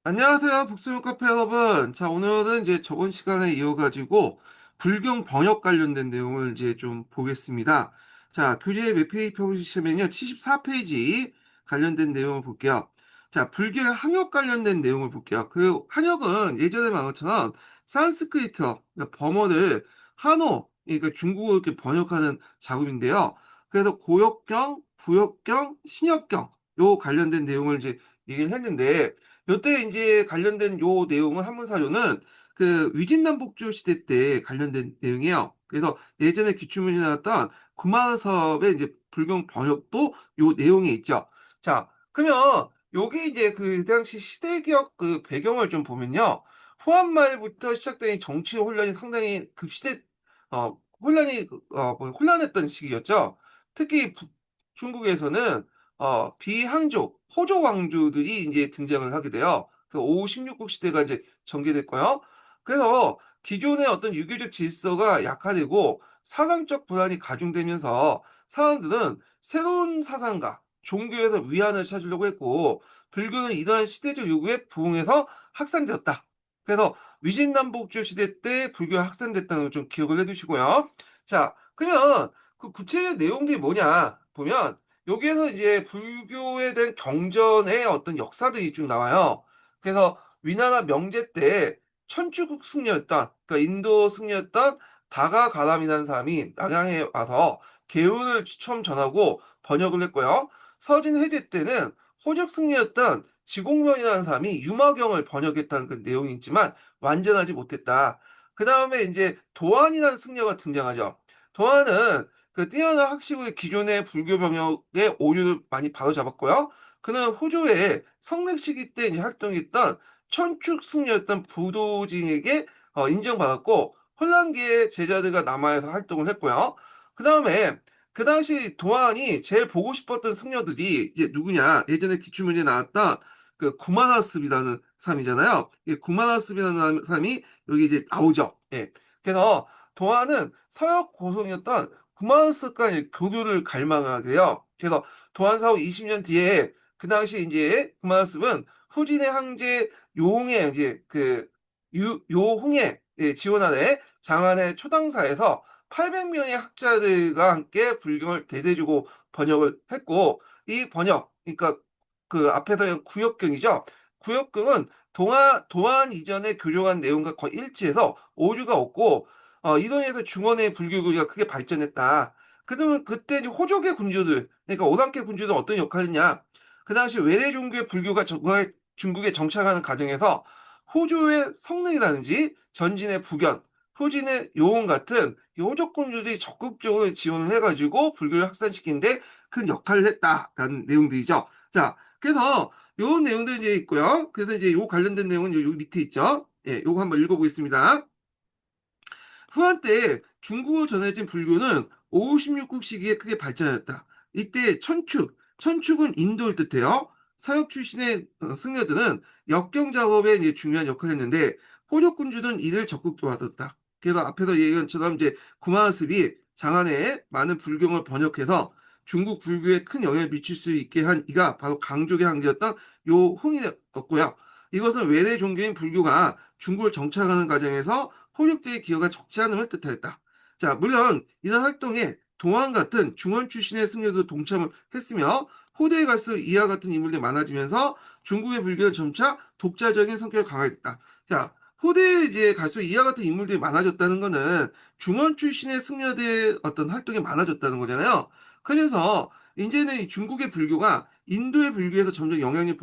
안녕하세요, 북수육 카페 여러분. 자, 오늘은 이제 저번 시간에 이어가지고 불경 번역 관련된 내용을 이제 좀 보겠습니다. 자, 교재 몇 페이지 펴보시면요, 74페이지 관련된 내용을 볼게요. 자, 불교의 항역 관련된 내용을 볼게요. 그 항역은 예전에 말한 것처럼 산스크리트어, 그러니까 범어를 한어, 그러니까 중국어로 이렇게 번역하는 작업인데요. 그래서 고역경, 부역경, 신역경, 요 관련된 내용을 이제 얘기를 했는데, 요때 이제 관련된 요 내용은 한문사료는 그 위진남북조 시대 때 관련된 내용이에요. 그래서 예전에 기출문제 나왔던 구마사업의 이제 불경 번역도 요 내용에 있죠. 자, 그러면 요게 이제 그 당시 시대기억 그 배경을 좀 보면요. 후한 말부터 시작된 이 정치 혼란이 상당히 급시대 혼란이 뭐 혼란했던 시기였죠. 특히 중국에서는 비항족, 호조 왕조들이 이제 등장을 하게 돼요. 그 5, 16국 시대가 이제 전개됐고요. 그래서 기존의 어떤 유교적 질서가 약화되고 사상적 불안이 가중되면서 사람들은 새로운 사상과 종교에서 위안을 찾으려고 했고, 불교는 이러한 시대적 요구에 부응해서 확산되었다. 그래서 위진남북조 시대 때 불교가 확산됐다는 걸 좀 기억을 해두시고요. 자, 그러면 그 구체적 내용들이 뭐냐 보면 여기에서 이제 불교에 대한 경전의 어떤 역사들이 쭉 나와요. 그래서 위나라 명제 때 천주국 승려였던, 그러니까 인도 승려였던 다가가람이라는 사람이 남양에 와서 개운을 처음 전하고 번역을 했고요. 서진 해제 때는 호적 승려였던 지공면이라는 사람이 유마경을 번역했다는 그 내용이 있지만 완전하지 못했다. 그 다음에 이제 도안이라는 승려가 등장하죠. 도안은 그 뛰어난 학식의 기존의 불교 병역의 오류를 많이 바로잡았고요. 그는 호주의 성례 시기 때 이제 활동했던 천축 승려였던 부도진에게 인정받았고 혼란기의 제자들과 남하에서 활동을 했고요. 그 다음에 그 당시 도안이 제일 보고 싶었던 승려들이 이제 누구냐? 예전에 기출문제 나왔던 그 구마나습이라는 사람이잖아요. 이 구마나습이라는 사람이 여기 이제 나오죠. 예. 그래서 도안은 서역 고성이었던 구마나습과 이제 교류를 갈망하게요. 그래서 도안 사후 20년 뒤에 그 당시 이제 구마나습은 후진의 황제 요홍의 이제 그 요홍의 지원 아래 장안의 초당사에서 800명의 학자들과 함께 불경을 대대주고 번역을 했고 이 번역 그러니까 그 앞에서 구역경이죠. 구역경은 도안 이전의 교류한 내용과 거의 일치해서 오류가 없고 이론에서 중원의 불교가 크게 발전했다. 그러면 그때 이제 호족의 군주들 그러니까 오랑캐 군주들은 어떤 역할이냐? 그 당시 외래 종교의 불교가 중국에 정착하는 과정에서 호주의 성능이라든지 전진의 북연, 후진의 요원 같은 호족군주들이 적극적으로 지원을 해가지고 불교를 확산시키는데 큰 역할을 했다라는 내용들이죠. 자, 그래서 요 내용도 이제 있고요. 그래서 이제 요 관련된 내용은 요 밑에 있죠. 예, 요거 한번 읽어보겠습니다. 후한 때 중국으로 전해진 불교는 5, 16국 시기에 크게 발전했다. 이때 천축은 인도를 뜻해요. 서역 출신의 승려들은 역경 작업에 이제 중요한 역할을 했는데 호족군주는 이를 적극 도와줬다. 그래서 앞에서 얘기한 것처럼 이제 구마스비 장안에 많은 불경을 번역해서 중국 불교에 큰 영향을 미칠 수 있게 한 이가 바로 강족의 황제였던 요 흥이었고요. 이것은 외래 종교인 불교가 중국을 정착하는 과정에서 호족들의 기여가 적지 않음을 뜻하였다. 자, 물론 이런 활동에 동안 같은 중원 출신의 승려도 동참을 했으며 후대에 갈수록 이와 같은 인물들이 많아지면서 중국의 불교는 점차 독자적인 성격을 강화했다. 자, 후대에 이제 갈수록 이와 같은 인물들이 많아졌다는 거는 중원 출신의 승려들의 어떤 활동이 많아졌다는 거잖아요. 그래서 이제는 이 중국의 불교가 인도의 불교에서 점점 영향이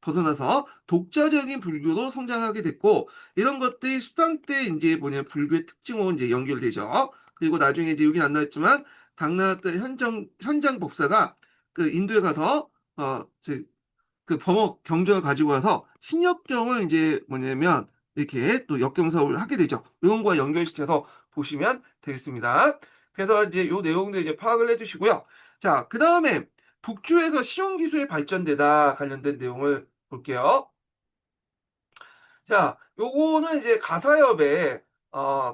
벗어나서 독자적인 불교로 성장하게 됐고 이런 것들이 수당 때 이제 뭐냐 불교의 특징으로 이제 연결되죠. 그리고 나중에 이제 여기 안 나왔지만 당나라 때 현장 법사가 그 인도에 가서 그 범어 경전을 가지고 와서 신역경을 이제 뭐냐면 이렇게 또 역경 사업을 하게 되죠. 이런 거와 연결시켜서 보시면 되겠습니다. 그래서 이제 요 내용들 이제 파악을 해주시고요. 자, 그 다음에 북주에서 실용 기술이 발전되다 관련된 내용을 볼게요. 자, 요거는 이제 가사협의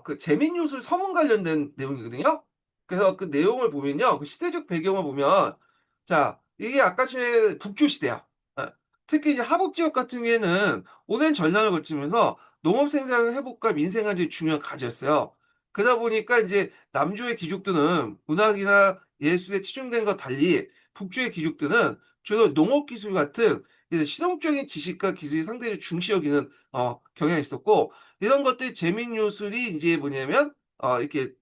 그 재민요술 서문 관련된 내용이거든요. 그래서 그 내용을 보면요. 그 시대적 배경을 보면 자, 이게 아까 전에 북주 시대야. 어, 특히 이제 하북 지역 같은 경우에는 오랜 전량을 거치면서 농업 생산 회복과 민생 안정이 중요한 과제였어요. 그러다 보니까 이제 남주의 귀족들은 문학이나 예술에 치중된 것과 달리 북주의 귀족들은 주로 농업 기술 같은 이제 실용적인 지식과 기술이 상대적으로 중시 여기는 경향이 있었고, 이런 것들이 재민 요술이 이제 뭐냐면 이렇게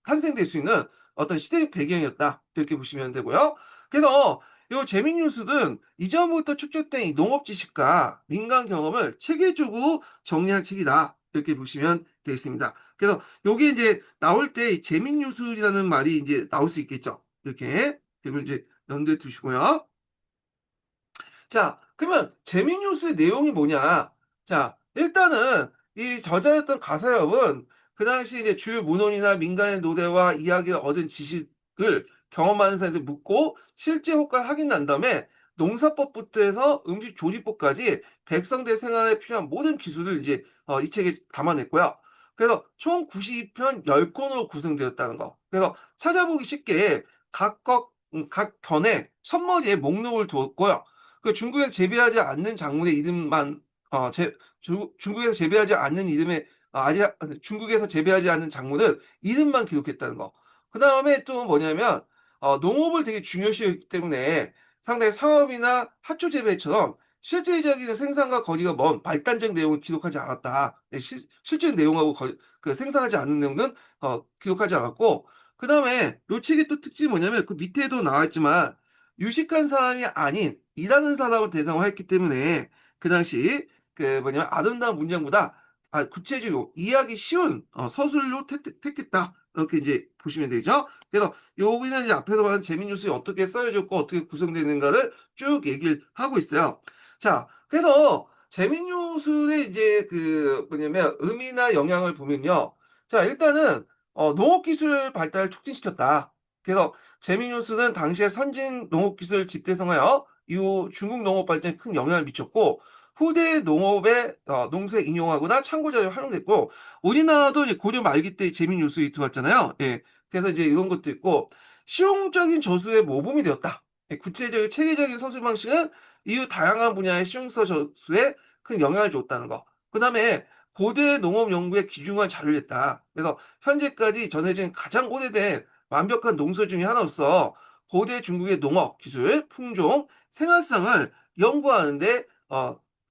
탄생될 수 있는 어떤 시대적 배경이었다, 이렇게 보시면 되고요. 그래서 요 재민 요술은 이전부터 축적된 이 농업 지식과 민간 경험을 체계적으로 정리한 책이다, 이렇게 보시면 되겠습니다. 그래서 요게 이제 나올 때 이 재민 요술이라는 말이 이제 나올 수 있겠죠. 이렇게 이걸 이제 염두에 두시고요. 자, 그러면 재민 요소의 내용이 뭐냐? 자, 일단은 이 저자였던 가사엽은 그 당시 이제 주요 문헌이나 민간의 노래와 이야기를 얻은 지식을 경험하는 사람한테 묻고 실제 효과를 확인한 다음에 농사법부터 해서 음식 조리법까지 백성들 생활에 필요한 모든 기술을 이제 이 책에 담아냈고요. 그래서 총 92편 10권으로 구성되었다는 거. 그래서 찾아보기 쉽게 각 편에 첫머리에 목록을 두었고요. 그 중국에서 재배하지 않는 작물의 이름만 중국에서 재배하지 않는 이름의 중국에서 재배하지 않는 작물은 이름만 기록했다는 거. 그다음에 또 뭐냐면 농업을 되게 중요시했기 때문에 상당히 사업이나 화초 재배처럼 실질적인 생산과 거리가 먼 발단적 내용을 기록하지 않았다. 네, 실질 내용하고 그 생산하지 않는 내용은 기록하지 않았고, 그다음에 요 책의 또 특징이 뭐냐면 그 밑에도 나와 있지만 유식한 사람이 아닌 일하는 사람을 대상으로 했기 때문에 그 당시 그 뭐냐면 아름다운 문장보다 구체적이고 이해하기 쉬운 서술로 택했다, 이렇게 이제 보시면 되죠. 그래서 여기는 이제 앞에서 말한 재민뉴스에 어떻게 써여졌고 어떻게 구성되는가를 쭉 얘기를 하고 있어요. 자, 그래서 재민뉴스의 이제 그 뭐냐면 의미나 영향을 보면요. 자, 일단은 농업기술 발달을 촉진시켰다. 그래서 재미뉴스는 당시의 선진 농업기술 집대성하여 이후 중국 농업 발전에 큰 영향을 미쳤고, 후대 농업에 농수에 인용하거나 참고자료에 활용됐고, 우리나라도 이제 고려 말기 때 재미뉴스에 들어왔잖아요. 예. 그래서 이제 이런 것도 있고, 실용적인 저수의 모범이 되었다. 예, 구체적인 체계적인 서술 방식은 이후 다양한 분야의 실용서 저수에 큰 영향을 줬다는 거. 그 다음에 고대 농업 연구에 기중한 자료를 냈다. 그래서 현재까지 전해진 가장 오래된 완벽한 농서 중의 하나로서 고대 중국의 농업 기술, 품종, 생활상을 연구하는데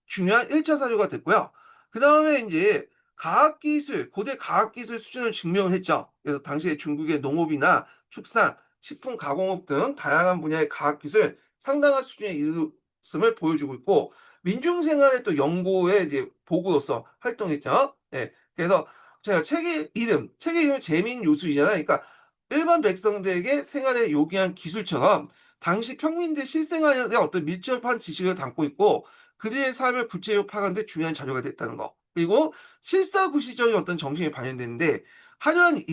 중요한 1차 사료가 됐고요. 그 다음에 이제 과학기술, 고대 과학기술 수준을 증명을 했죠. 그래서 당시에 중국의 농업이나 축산, 식품 가공업 등 다양한 분야의 과학기술 상당한 수준에 이르렀음을 보여주고 있고, 민중생활의 또 연구의 이제 보고로서 활동했죠. 예. 그래서 제가 책의 이름은 재민요술이잖아요. 그러니까 일반 백성들에게 생활에 요기한 기술처럼 당시 평민들의 실생활에 어떤 밀접한 지식을 담고 있고 그들의 삶을 구체적으로 파악하는 데 중요한 자료가 됐다는 거. 그리고 실사구시적인 어떤 정신이 반영됐는데 화려한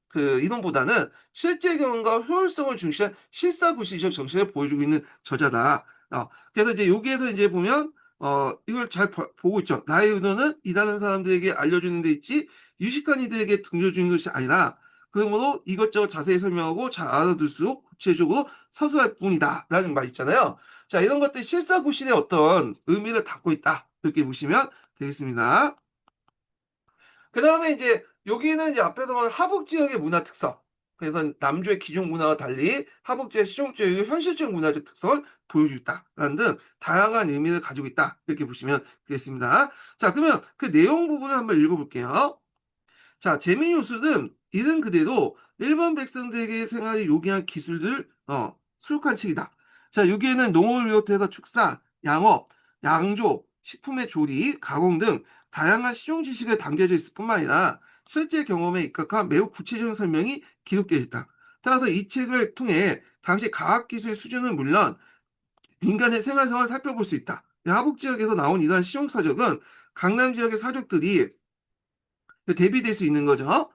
그 이론보다는 실제 경험과 효율성을 중시한 실사구시적 정신을 보여주고 있는 저자다. 그래서 이제 여기에서 이제 보면 이걸 잘 보고 있죠. 나의 의도는 일하는 사람들에게 알려주는 데 있지 유식한 이들에게 등려주는 것이 아니라 그러므로 이것저것 자세히 설명하고 잘 알아둘수록 구체적으로 서술할 뿐이다, 라는 말 있잖아요. 자, 이런 것들이 실사구실의 어떤 의미를 담고 있다, 이렇게 보시면 되겠습니다. 그 다음에 이제 여기는 이제 앞에서 말한 하북 지역의 문화 특성. 그래서 남조의 기존 문화와 달리 하북 지역의 실용적이고 현실적 문화적 특성을 보여주고 있다라는 등 다양한 의미를 가지고 있다, 이렇게 보시면 되겠습니다. 자, 그러면 그 내용 부분을 한번 읽어볼게요. 자, 재미요술은 이름 그대로 일반 백성들에게 생활에 요기한 기술들 수록한 책이다. 자, 여기에는 농업을 비롯해서 축산, 양업, 양조, 식품의 조리, 가공 등 다양한 실용 지식을 담겨져 있을 뿐만 아니라 실제 경험에 입각한 매우 구체적인 설명이 기록되어 있다. 따라서 이 책을 통해 당시 과학기술의 수준은 물론 민간의 생활상을 살펴볼 수 있다. 하북 지역에서 나온 이러한 실용 서적은 강남 지역의 사족들이 대비될 수 있는 거죠.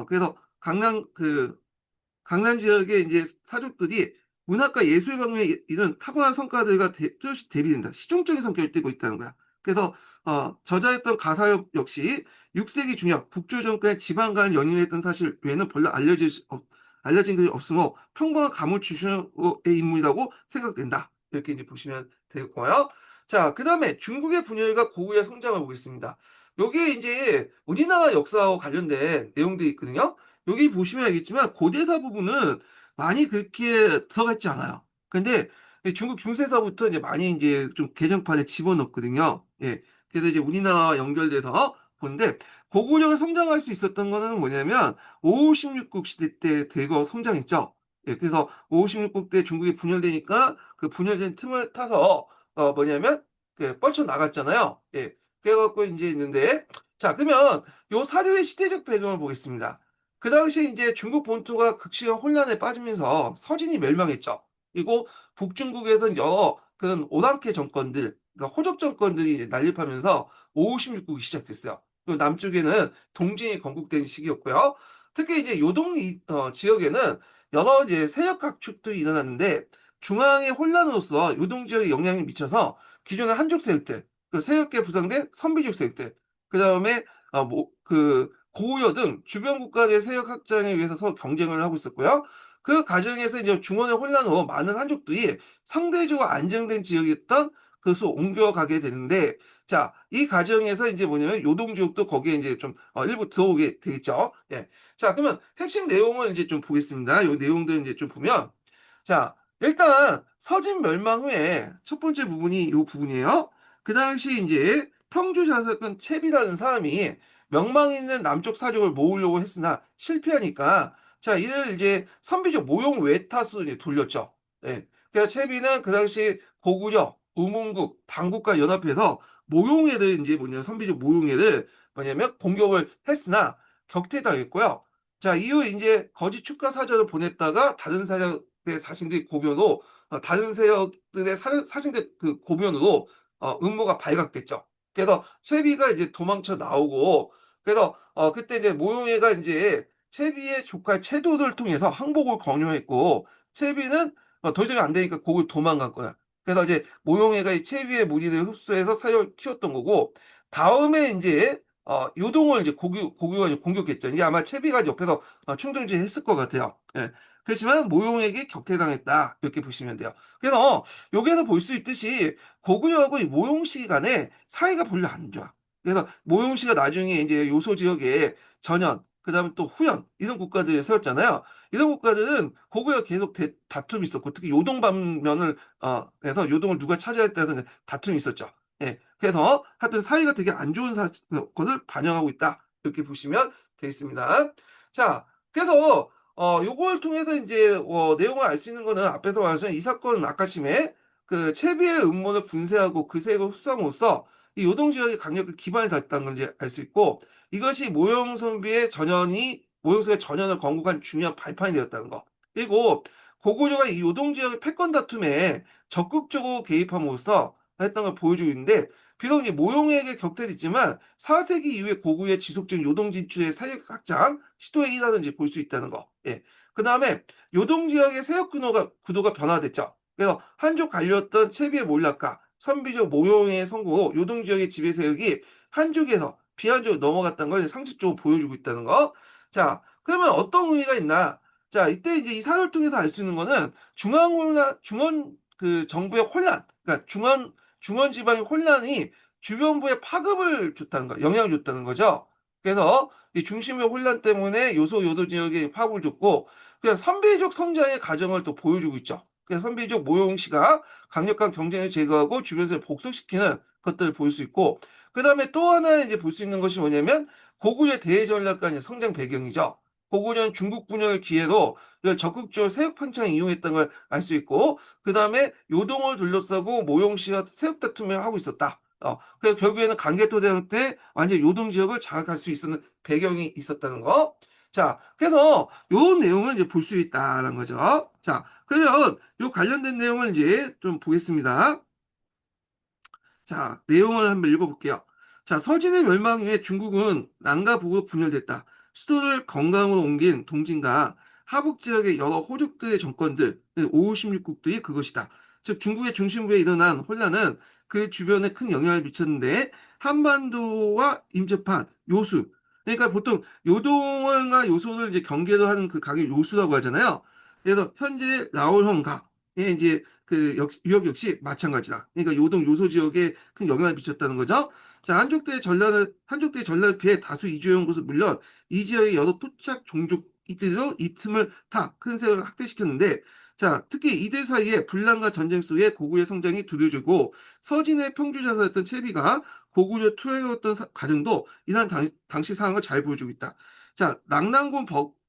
그래서 강남 지역의 이제 사족들이 문학과 예술 경험에 이런 타고난 성과들과 뚜렷이 대비된다. 시종적인 성격을 띠고 있다는 거야. 그래서 저자였던 가사엽 역시 6세기 중엽 북조 정권의 지방간을 연임했던 사실 외에는 별로 알려진 것이 없으므로 평범한 가문 출신의 인물이라고 생각된다, 이렇게 이제 보시면 되고요. 자, 그다음에 중국의 분열과 고구려의 성장을 보겠습니다. 요게 이제 우리나라 역사와 관련된 내용들이 있거든요. 여기 보시면 알겠지만 고대사 부분은 많이 그렇게 들어가 있지 않아요. 근데 중국 중세사부터 이제 많이 이제 좀 개정판에 집어넣거든요. 예. 그래서 이제 우리나라와 연결돼서 보는데 고구려가 성장할 수 있었던 거는 뭐냐면 556국 시대 때 대거 성장했죠. 예, 그래서 556국 때 중국이 분열되니까 그 분열된 틈을 타서 뭐냐면 뻗쳐 나갔잖아요. 예. 그래갖고 이제 있는데 자 그러면 요 사료의 시대적 배경을 보겠습니다. 그 당시에 이제 중국 본토가 극심한 혼란에 빠지면서 서진이 멸망했죠. 그리고 북중국에서는 여러 그런 오랑캐 정권들, 그러니까 호족 정권들이 이제 난립하면서 556국이 시작됐어요. 그리고 남쪽에는 동진이 건국된 시기였고요. 특히 이제 요동 지역에는 여러 이제 세력 각축들이 일어났는데 중앙의 혼란으로서 요동 지역에 영향이 미쳐서 기존의 한족 세력들, 그 세력계 구성된 선비족 세력들, 그 다음에 그 고구려 등 주변 국가의 세력 확장에 위해서 서로 경쟁을 하고 있었고요. 그 과정에서 이제 중원의 혼란으로 많은 한족들이 상대적으로 안정된 지역이었던 그것으로 옮겨가게 되는데, 자, 이 과정에서 이제 뭐냐면 요동 지역도 거기에 이제 좀 일부 들어오게 되겠죠. 예. 자, 그러면 핵심 내용을 이제 좀 보겠습니다. 요 내용들 이제 좀 보면, 자, 일단 서진 멸망 후에 첫 번째 부분이 요 부분이에요. 그 당시 이제 평주 자석은 채비라는 사람이 명망 있는 남쪽 사족을 모으려고 했으나 실패하니까 자, 이를 이제 선비족 모용 외타수로 이제 돌렸죠. 예. 그래서 채비는 그 당시 고구려, 우문국, 당국과 연합해서 모용애를 이제 뭐냐면 선비족 모용애를 뭐냐면 공격을 했으나 격퇴당했고요. 자, 이후 이제 거짓 축가 사절을 보냈다가 다른 세력의 자신들이 고변으로 다른 세력들의 사신들 그 고변으로 음모가 발각됐죠. 그래서 채비가 이제 도망쳐 나오고 그래서 그때 이제 모용애가 이제 채비의 조카 채도를 통해서 항복을 권유했고 채비는 더 이상 안 되니까 거길 도망간 거야. 그래서 이제 모용애가 이 채비의 무리를 흡수해서 사역을 키웠던 거고 다음에 이제 요동을 이제 고구려가 이제 공격했죠. 이게 아마 채비가 옆에서 충돌질했을 것 같아요. 예. 그렇지만 모용에게 격퇴당했다 이렇게 보시면 돼요. 그래서 여기에서 볼 수 있듯이 고구려하고 이 모용씨 간에 사이가 별로 안 좋아. 그래서 모용씨가 나중에 이제 요소 지역에 전현, 그다음에 또 후현 이런 국가들을 세웠잖아요. 이런 국가들은 고구려 계속 다툼이 있었고 특히 요동 방면을 해서 요동을 누가 차지할 때에서 다툼이 있었죠. 예. 그래서 하여튼 사이가 되게 안 좋은 것을 반영하고 있다. 이렇게 보시면 되겠습니다. 자, 그래서 요걸 통해서 이제 내용을 알 수 있는 거는 앞에서 말했지만 이 사건은 아까심에 그 채비의 음모를 분쇄하고 그 세력을 흡수함으로써 이 요동 지역의 강력한 기반을 닫았다는 걸 이제 알 수 있고 이것이 모용선비의 전연을 건국한 중요한 발판이 되었다는 거. 그리고 고구려가 이 요동 지역의 패권 다툼에 적극적으로 개입함으로써 했던 걸 보여주고 있는데 비록 이제 모용에게 격퇴됐지만 4세기 이후에 고구려의 지속적인 요동 진출의 사역 확장 시도의 일환을 볼 수 있다는 거. 예. 그 다음에 요동 지역의 세력 구도가 변화됐죠. 그래서 한족 관료였던 채비의 몰락과 선비족 모용의 성공으로 요동 지역의 지배 세력이 한족에서 비한족으로 넘어갔다는 걸 상식적으로 보여주고 있다는 거. 자, 그러면 어떤 의미가 있나? 자, 이때 이제 이 사료를 통해서 알 수 있는 거는 중원 그 정부의 혼란, 그러니까 중원 지방의 혼란이 주변부에 파급을 줬다는 거, 영향을 줬다는 거죠. 그래서 이 중심의 혼란 때문에 요도 지역에 파급을 줬고, 그냥 선비족 성장의 과정을 또 보여주고 있죠. 그래서 선비족 모용씨가 강력한 경쟁을 제거하고 주변에서 복속시키는 것들을 볼 수 있고, 그 다음에 또 하나 이제 볼 수 있는 것이 뭐냐면 고구려 대전략가의 성장 배경이죠. 고구려는 중국 분열을 기회로 이걸 적극적으로 세력 팽창에 이용했던 걸 알 수 있고, 그 다음에 요동을 둘러싸고 모용씨와 세력 다툼을 하고 있었다. 그래서 결국에는 강개토대전 때 완전 요동 지역을 장악할 수 있었는 배경이 있었다는 거. 자, 그래서 요 내용을 이제 볼 수 있다는 거죠. 자, 그러면 요 관련된 내용을 이제 좀 보겠습니다. 자, 내용을 한번 읽어볼게요. 자, 서진의 멸망 이후에 중국은 남과 북으로 분열됐다. 수도를 건강으로 옮긴 동진과 하북 지역의 여러 호족들의 정권들, 556국들이 그것이다. 즉, 중국의 중심부에 일어난 혼란은 그 주변에 큰 영향을 미쳤는데, 한반도와 임접한 요수. 그러니까 보통 요동과 요소를 이제 경계로 하는 그 강의 요수라고 하잖아요. 그래서 현재 라오형가, 예, 이제 유역 역시 마찬가지다. 그러니까 요동 요소 지역에 큰 영향을 미쳤다는 거죠. 자, 한족대의 전란을 피해 다수 이주해온 것은 물론 이 지역의 여러 토착 종족 이들도 이 틈을 타 큰 세력을 확대시켰는데, 자, 특히 이들 사이에 분란과 전쟁 속에 고구려의 성장이 두려지고 서진의 평주자사였던 채비가 고구려 투여했던 과정도 이러한 당시 상황을 잘 보여주고 있다. 자, 낙랑군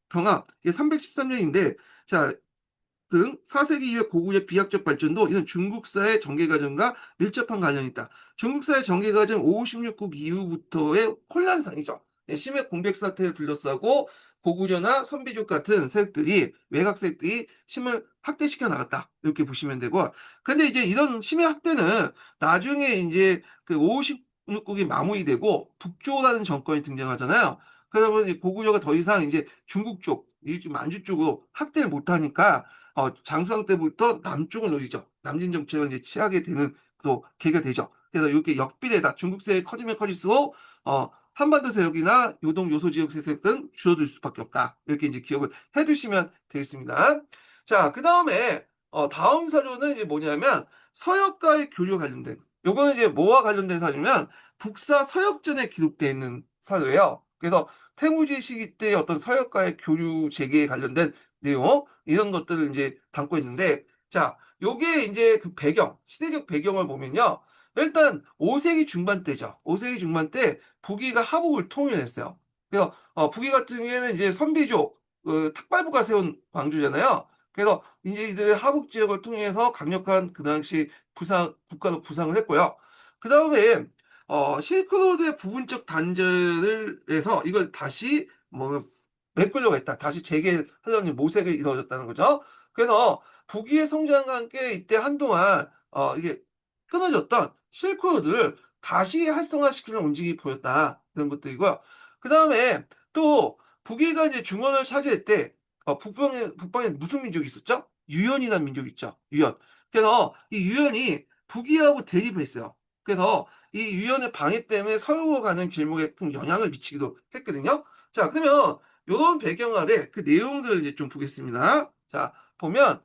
병합 이게 313년인데, 자, 등 4세기 이후 고구려 비약적 발전도 이런 중국사의 전개 과정과 밀접한 관련이 있다. 중국사의 전개 과정 556국 이후부터의 혼란상이죠. 네, 심해 공백 사태를 둘러싸고 고구려나 선비족 같은 세력들이 외곽 세력들이 힘을 확대시켜 나갔다. 이렇게 보시면 되고. 근데 이제 이런 심해 확대는 나중에 이제 그 556국이 마무리되고 북조라는 정권이 등장하잖아요. 그러다 보니 고구려가 더 이상 이제 중국 쪽, 만주 쪽으로 확대를 못하니까 장수왕 때부터 남쪽을 노리죠. 남진 정책을 이제 취하게 되는 또 계기가 되죠. 그래서 이렇게 역비례다. 중국 세력이 커지면 커질수록 한반도 세력이나 요동 요소 지역 세력 등 줄어들 수밖에 없다. 이렇게 이제 기억을 해두시면 되겠습니다. 자, 그 다음에 다음 사료는 이제 뭐냐면 서역과의 교류 관련된. 요거는 이제 뭐와 관련된 사료냐면 북사 서역전에 기록되어 있는 사료예요. 그래서 태무지 시기 때 어떤 서역과의 교류 재개에 관련된 내용 이런 것들을 이제 담고 있는데, 자, 요게 이제 그 시대적 배경을 보면요. 일단 5세기 중반 때죠. 5세기 중반 때 북위가 하북을 통일했어요. 그래서 북위 같은 경우에는 이제 선비족 탁발부가 세운 왕조잖아요. 그래서 이제 이들의 하북 지역을 통해서 강력한 그 당시 국가도 부상을 했고요. 그 다음에 실크로드의 부분적 단절을 해서 이걸 다시 뭐 메꾸려고 했다. 다시 재개하려는 모색이 이루어졌다는 거죠. 그래서 북위의 성장과 함께 이때 한동안 이게 끊어졌던 실크로드를 다시 활성화시키는 움직임이 보였다. 이런 것들이고요. 그 다음에 또 북위가 이제 중원을 차지할 때 북방에 무슨 민족이 있었죠? 유연이라는 민족이 있죠. 유연. 그래서 이 유연이 북위하고 대립했어요. 그래서 이 유연의 방해 때문에 서유로 가는 길목에 큰 영향을 미치기도 했거든요. 자, 그러면 요런 배경 아래 그 내용들을 이제 좀 보겠습니다. 자, 보면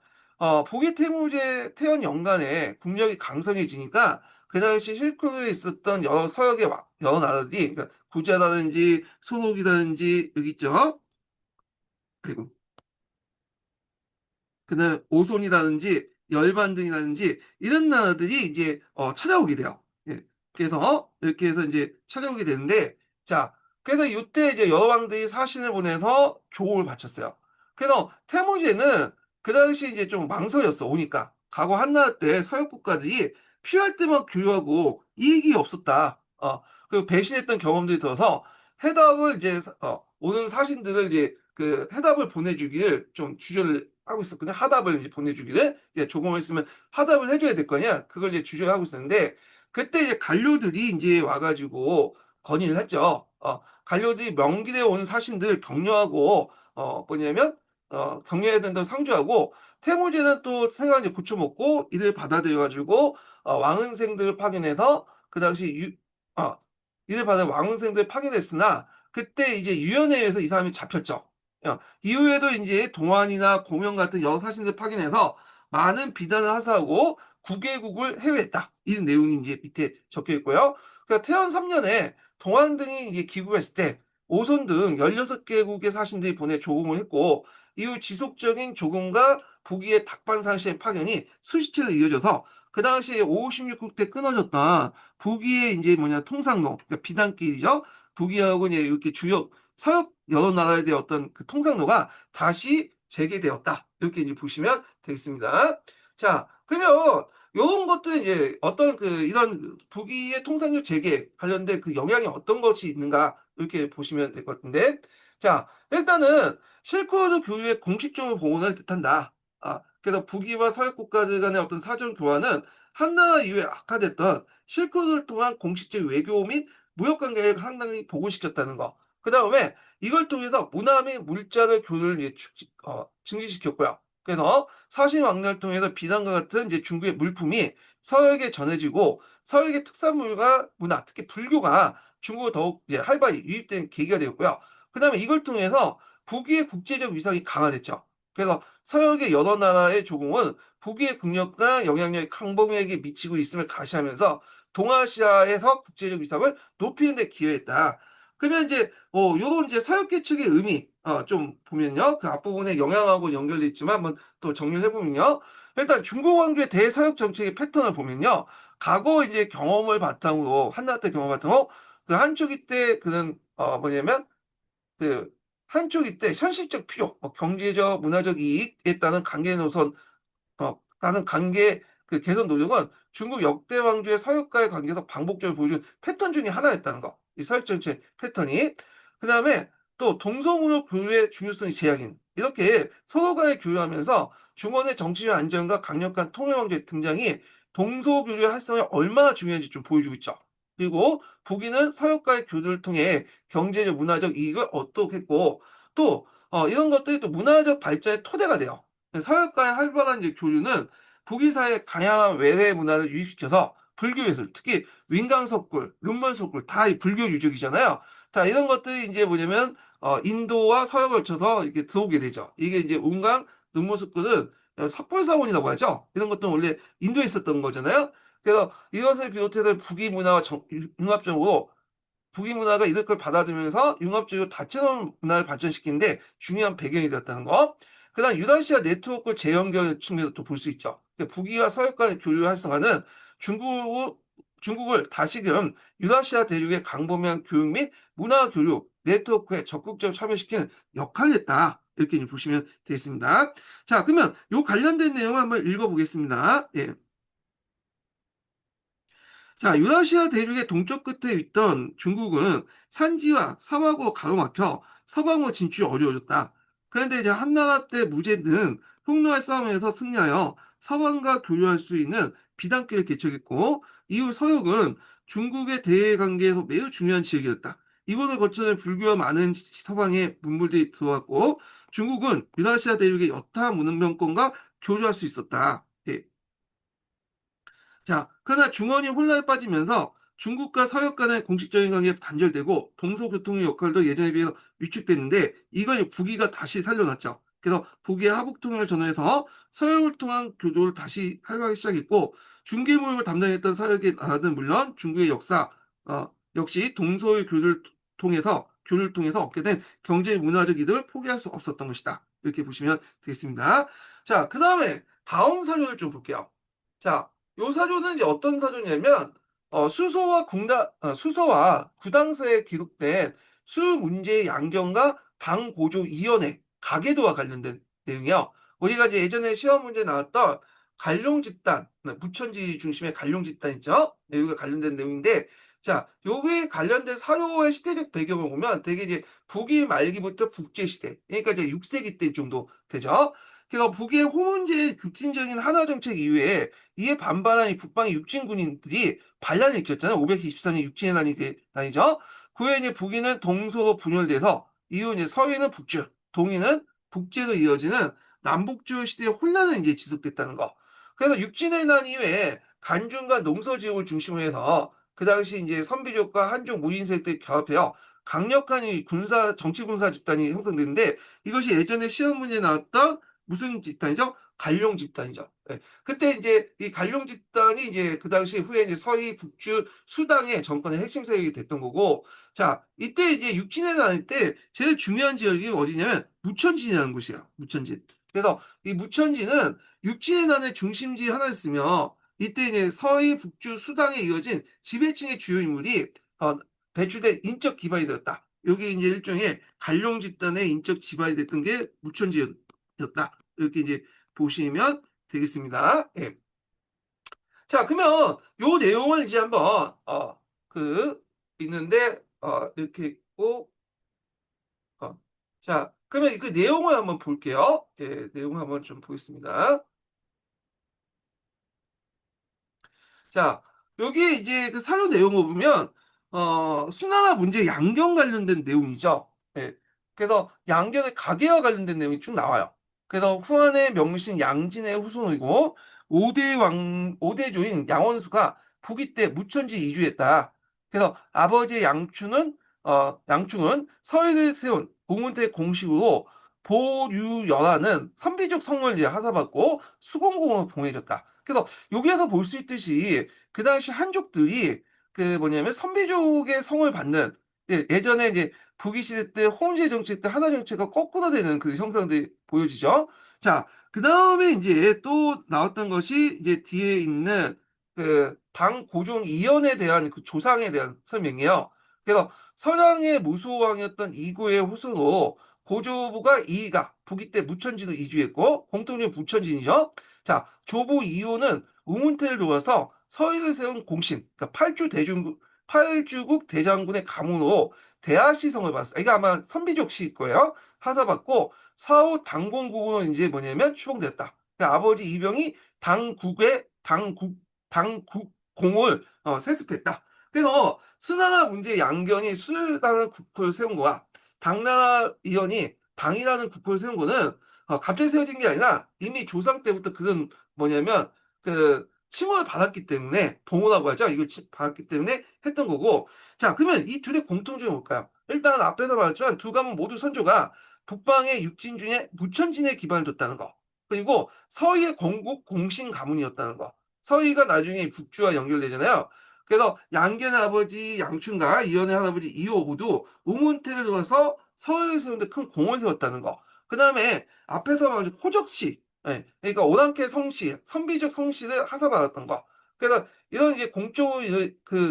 북위 태무제 태연 연간에 국력이 강성해지니까 그 당시 실크로드에 있었던 여러 서역의 여러 나라들이, 그러니까 구자라든지 소록이라든지 여기 있죠. 그리고 그다음에 오손이라든지 열반등이라든지 이런 나라들이 이제 찾아오게 돼요. 예. 그래서 이렇게 해서 이제 찾아오게 되는데, 자, 그래서 이때 이제 여왕들이 사신을 보내서 조공을 바쳤어요. 그래서 태무제는 그 당시 이제 좀 망설였어. 오니까 과거 한나라 때 서역 국가들이 필요할 때만 교류하고 이익이 없었다. 그리고 배신했던 경험들이 들어서 해답을 이제 오는 사신들을 이제 그 해답을 보내주기를 좀 주저를 하고 있었거든요. 하답을 이제 보내주기를, 이제 조공을 했으면 하답을 해줘야 될 거냐, 그걸 이제 주저를 하고 있었는데, 그때 이제 관료들이 이제 와가지고 건의를 했죠. 관료들이 명길에 온 사신들 격려하고 뭐냐면 격려해야 된다고 상주하고, 태무제는 또 생각을 이제 고쳐먹고 이들 받아들여가지고 왕은생들을 파견해서 그 당시 이들 받아 왕은생들을 파견했으나 그때 이제 유연회에서 이 사람이 잡혔죠. 이후에도 이제 동안이나 공명 같은 여러 사신들 파견해서 많은 비난을 하사하고 국외국을 해외했다. 이 내용이 이제 밑에 적혀 있고요. 그러니까 태원 3년에 동안 등이 이제 귀국했을 때 오손 등 16개국의 사신들이 보내 조공을 했고, 이후 지속적인 조공과 북위의 닭반사시의 파견이 수십 차례 이어져서 그 당시에 56국 때 끊어졌던 북위의 이제 통상로, 그러니까 비단길이죠. 북위하고 이제 이렇게 주요 서역 여러 나라에 대한 어떤 그 통상로가 다시 재개되었다. 이렇게 이제 보시면 되겠습니다. 자, 그러면 요런 것들 이제 어떤 이런 북위의 통상로 재개 관련된 그 영향이 어떤 것이 있는가 이렇게 보시면 될 것 같은데, 자, 일단은 실크로드 교류의 공식적인 봉헌을 뜻한다. 그래서 북위와 서역 국가들 간의 어떤 사전 교환은 한나라 이후에 악화됐던 실크로드를 통한 공식적 외교 및 무역 관계를 상당히 복원시켰다는 거. 그 다음에 이걸 통해서 문화 및 물자를 교류를 증진시켰고요. 그래서 사신 왕래를 통해서 비단과 같은 이제 중국의 물품이 서역에 전해지고 서역의 특산물과 문화, 특히 불교가 중국으로 더욱 이제 활발히 유입된 계기가 되었고요. 그 다음에 이걸 통해서 북위의 국제적 위상이 강화됐죠. 그래서 서역의 여러 나라의 조공은 북의 국력과 영향력이 강범위하게 미치고 있음을 가시하면서 동아시아에서 국제적 위상을 높이는 데 기여했다. 그러면 이제 요런 이제 서역계 측의 의미 좀 보면요. 그 앞부분에 영향하고 연결돼 있지만 한번 또 정리를 해 보면요. 일단 중국 왕조의 대서역 정책의 패턴을 보면요. 과거 이제 경험을 바탕으로 한나라 때 경험을 바탕으로 그 한쪽이 때 그는 뭐냐면 그 한쪽이 때 현실적 필요, 경제적, 문화적 이익에 따른 관계 노선 라는 관계 그 개선 노력은 중국 역대 왕조의 서역과의 관계에서 반복적으로 보여준 패턴 중에 하나였다는 거. 이 서역 정책 패턴이. 그다음에 또 동서문호 교류의 중요성이 제약인. 이렇게 서로 간에 교류하면서 중원의 정치적 안정과 강력한 통일 왕조의 등장이 동서 교류의 활성화에 얼마나 중요한지 좀 보여주고 있죠. 그리고 북위는 서역과의 교류를 통해 경제적, 문화적 이익을 얻도록 했고 또 이런 것들이 또 문화적 발전의 토대가 돼요. 서역과의 활발한 이제 교류는 북이사의 다양한 외래 문화를 유입시켜서 불교 예술, 특히 윈강석굴, 룸먼석굴 다 이 불교 유적이잖아요. 자, 이런 것들이 이제 뭐냐면 인도와 서역을 거쳐서 이렇게 들어오게 되죠. 이게 이제 운강, 룸먼석굴은 석굴사원이라고 하죠. 이런 것도 원래 인도에 있었던 거잖아요. 그래서 이것을 비롯해서 북이 문화와 융합적으로 북이 문화가 이들 걸 받아들면서 융합적으로 다채로운 문화를 발전시키는데 중요한 배경이 되었다는 거. 그다음 유라시아 네트워크 재연결 측면도 또 볼 수 있죠. 그러니까 북이와 서역 간의 교류 활성화는 중국 중국을 다시금 유라시아 대륙의 강범위한 교육 및 문화 교류 네트워크에 적극적으로 참여시키는 역할을 했다. 이렇게 이제 보시면 되겠습니다. 자, 그러면 요 관련된 내용을 한번 읽어보겠습니다. 예. 자, 유라시아 대륙의 동쪽 끝에 있던 중국은 산지와 사막으로 가로막혀 서방으로 진출이 어려워졌다. 그런데 이제 한나라 때 무제는 흉노할 싸움에서 승리하여 서방과 교류할 수 있는 비단길을 개척했고 이후 서역은 중국의 대외 관계에서 매우 중요한 지역이었다. 이곳을 거쳐서 불교와 많은 서방의 문물들이 들어왔고 중국은 유라시아 대륙의 여타 문명권과 교류할 수 있었다. 예. 자, 그러나 중원이 혼란에 빠지면서 중국과 서역 간의 공식적인 관계가 단절되고 동서교통의 역할도 예전에 비해서 위축됐는데 이걸 북위가 다시 살려놨죠. 그래서 북위의 하북통일을 전환해서 서역을 통한 교조를 다시 활발하기 시작했고 중개무역을 담당했던 서역의 나라들은 물론 중국의 역사 역시 동서의 교류를 통해서 얻게 된 경제 문화적 이득을 포기할 수 없었던 것이다. 이렇게 보시면 되겠습니다. 자, 그 다음에 다음 사료를 좀 볼게요. 자, 요 사료는 이제 어떤 사료냐면 수소와 구당서에 기록된 수 문제의 양경과 당 고조 이연의 가계도와 관련된 내용이요. 우리가 이제 예전에 시험 문제 나왔던 관룡 집단, 부천지 중심의 관룡 집단 있죠? 네, 여기가 관련된 내용인데, 자, 요게 관련된 사료의 시대적 배경을 보면 되게 이제 북이 말기부터 북제 시대, 그러니까 이제 6세기 때 정도 되죠. 그래서 북의 호문제의 급진적인 한화 정책 이후에 이에 반발한 이 북방의 육진 군인들이 반란을 일으켰잖아요. 523년 육진의 난이죠. 그 후에 이제 북위는 동서로 분열돼서 이후 이제 서위는 북주, 동위는 북제로 이어지는 남북조 시대의 혼란은 이제 지속됐다는 거. 그래서 육진의 난 이후에 간중과 농서 지역을 중심으로 해서 그 당시 이제 선비족과 한족 무인 세력들이 결합해요. 강력한 이 정치 군사 집단이 형성되는데 이것이 예전에 시험 문제에 나왔던 무슨 집단이죠? 관룡 집단이죠. 예. 그때 이제 이 관룡 집단이 이제 그 당시 후에 이제 서희 북주 수당의 정권의 핵심 세력이 됐던 거고, 자, 이때 이제 육진에 나올 때 제일 중요한 지역이 어디냐면 무천진이라는 곳이에요. 무천진. 그래서 이 무천진은 육진의 난의 중심지 하나였으며 이때 이제 서희 북주 수당에 이어진 지배층의 주요 인물이 배출된 인적 기반이 되었다. 여기 이제 일종의 관룡 집단의 인적 지반이 됐던 게 무천지였다. 이렇게 이제 보시면 되겠습니다. 예. 자, 그러면 요 내용을 이제 한번 그 있는데 이렇게 있고 자, 그러면 그 내용을 한번 볼게요. 예, 내용을 한번 좀 보겠습니다. 자, 여기 이제 그 사료 내용을 보면 수나라 문제 양경 관련된 내용이죠. 예. 그래서 양경의 가계와 관련된 내용이 쭉 나와요. 그래서 후한의 명신 양진의 후손이고 5대조인 양원수가 북이 때 무천지 이주했다. 그래서 아버지 양충은 서해를 세운 공훈태 공식으로 보류열하는 선비족 성을 이제 하사받고 수공공을 봉해줬다. 그래서 여기에서 볼 수 있듯이 그 당시 한족들이 그 뭐냐면 선비족의 성을 받는, 예전에 이제 북위 시대 때 홍제 정책 때 하나 정책가 거꾸로 되는 그 형상들이 보여지죠. 자, 그다음에 이제 또 나왔던 것이 이제 뒤에 있는 그 당 고종 이연에 대한 그 조상에 대한 설명이에요. 그래서 서량의 무소왕이었던 이구의 후손으로 고조부가 이이가 북위 때 무천진으로 이주했고 공통적인 부천진이죠. 자, 조부 이호는 우문태를 도와서 서인을 세운 공신, 그러니까 팔주국 대장군의 가문으로 대하시성을 받았어요. 이게 아마 선비족 시일 거예요. 하사받고 사후 당공국으로 이제 뭐냐면 추봉됐다. 그러니까 아버지 이병이 당국공을 세습했다. 그래서 수나라 문제 양견이 수라는 국호를 세운 거야. 당나라 이연이 당이라는 국호를 세운 거는 갑자기 세워진 게 아니라 이미 조상 때부터 그런 뭐냐면 그 칭호를 받았기 때문에 봉호라고 하죠. 이걸 받았기 때문에 했던 거고. 자, 그러면 이 둘의 공통점이 뭘까요? 일단 앞에서 말했지만 두 가문 모두 선조가 북방의 육진 중에 무천진에 기반을 뒀다는 거. 그리고 서희의 건국 공신 가문이었다는 거. 서희가 나중에 북주와 연결되잖아요. 그래서 양견의 아버지 양춘과 이연의 할아버지 이호 모두 우문태를 도와서 서희를 세우는데 큰 공을 세웠다는 거. 그 다음에 앞에서 말한 호적시, 그러니까 오랑캐 성씨, 선비적 성씨를 하사받았던 거. 그래서 이런 이제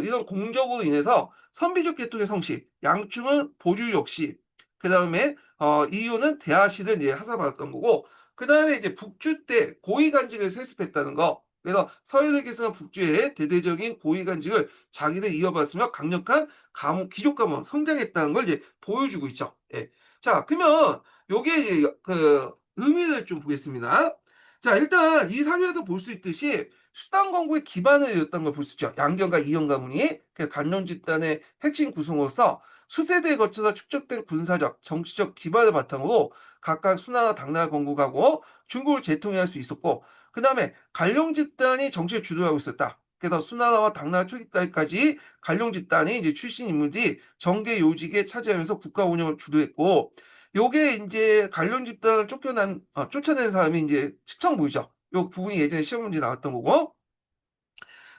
이런 공적으로 인해서 선비족 계통의 성씨, 양충은 보주역시, 그 다음에 이유는 대하시를 이제 하사받았던 거고, 그 다음에 이제 북주 때 고위간직을 세습했다는 거. 그래서 서유대께서는 북주의 대대적인 고위간직을 자기들 이어받으며 강력한 귀족 가문 성장했다는 걸 이제 보여주고 있죠. 예. 자, 그러면 요게 이제 그 의미를 좀 보겠습니다. 자, 일단 이 사료에서 볼 수 있듯이 수단 건국의 기반을 이었던 걸 볼 수 있죠. 양견과 이연 가문이 간론 집단의 핵심 구성으로서 수세대에 거쳐서 축적된 군사적, 정치적 기반을 바탕으로 각각 수나라, 당나라 건국하고 중국을 재통일할 수 있었고, 그 다음에 간룡 집단이 정치를 주도하고 있었다. 그래서 수나라와 당나라 초기 때까지 간룡 집단이 이제 출신 인물들이 정계 요직에 차지하면서 국가 운영을 주도했고, 요게 이제 간룡 집단을 쫓아낸 사람이 이제 측정부이죠. 요 부분이 예전에 시험 문제 나왔던 거고.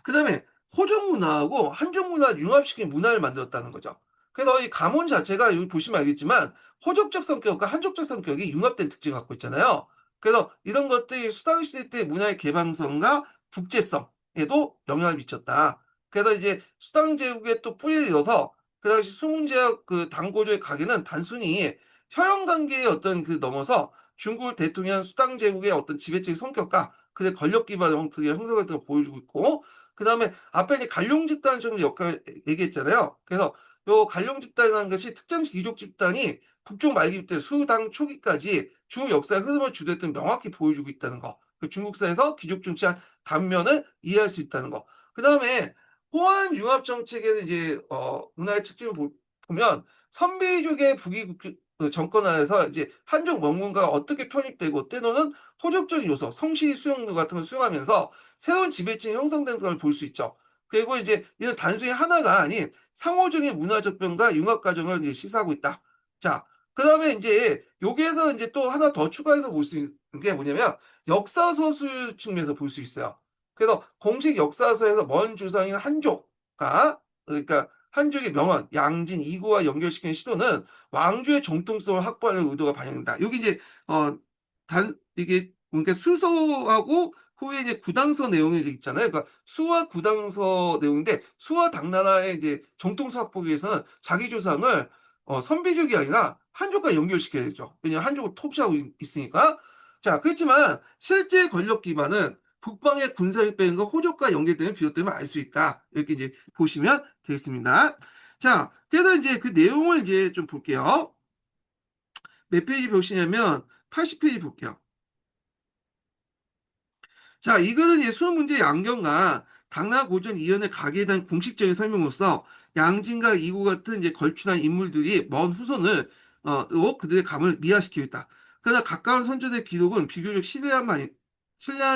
그 다음에 호족 문화하고 한족 문화를 융합시킨 문화를 만들었다는 거죠. 그래서 이 가문 자체가 여기 보시면 알겠지만 호족적 성격과 한족적 성격이 융합된 특징을 갖고 있잖아요. 그래서 이런 것들이 수당시대 때 문화의 개방성과 국제성에도 영향을 미쳤다. 그래서 이제 수당제국의 또 뿌리를 이어서 그 당시 수문제약 그 당고조의 가계는 단순히 혈연관계의 어떤 그 넘어서 중국을 대통령한 수당제국의 어떤 지배적인 성격과 그의 권력 기반의 형태의 형성을 보여주고 있고, 그 다음에 앞에 이제 간룡 집단 좀 역할 얘기했잖아요. 그래서 요 간룡 집단이라는 것이 특정 귀족 집단이 북쪽 말기부터 수당 초기까지 중국 역사의 흐름을 주도했던 명확히 보여주고 있다는 거. 그 중국사에서 귀족 정치한 단면을 이해할 수 있다는 거. 그 다음에 호환 융합 정책에는 이제 문화의 특징을 보면 선비족의 정권 하에서 이제 한족 명문가가 어떻게 편입되고 때로는 호족적인 요소, 성실 수용도 같은 걸 수용하면서 새로운 지배층이 형성되는 걸 볼 수 있죠. 그리고 이제 이런 단순히 하나가 아닌 상호적인 문화적 변과 융합 과정을 이제 시사하고 있다. 자, 그다음에 이제 여기에서 이제 또 하나 더 추가해서 볼 수 있는 게 뭐냐면 역사 서술 측면에서 볼 수 있어요. 그래서 공식 역사서에서 먼 조상인 한족가, 그러니까 한족의 명언 양진 이구와 연결시키는 시도는 왕조의 정통성을 확보하는 의도가 반영된다. 여기 이제 이게 그러니까 수서하고 후에 이제 구당서 내용이 있잖아요. 그러니까 수와 구당서 내용인데 수와 당나라의 이제 정통서 확보기 위해서는 자기 조상을 선비족이 아니라 한족과 연결시켜야 되죠. 왜냐하면 한족을 통치하고 있으니까. 자, 그렇지만 실제 권력 기반은 북방의 군사력병과 호족과 연계되는 비롯됨을 알 수 있다. 이렇게 이제 보시면 되겠습니다. 자, 그래서 이제 그 내용을 이제 좀 볼게요. 몇 페이지 보시냐면 80페이지 볼게요. 자, 이거는 이제 수능 문제 양경과 당나라 고전 이연의 가계에 대한 공식적인 설명으로서 양진과 이구 같은 이제 걸출한 인물들이 먼 후손을 그들의 감을 미화시키고 있다. 그러나 가까운 선조들의 기록은 비교적 신뢰할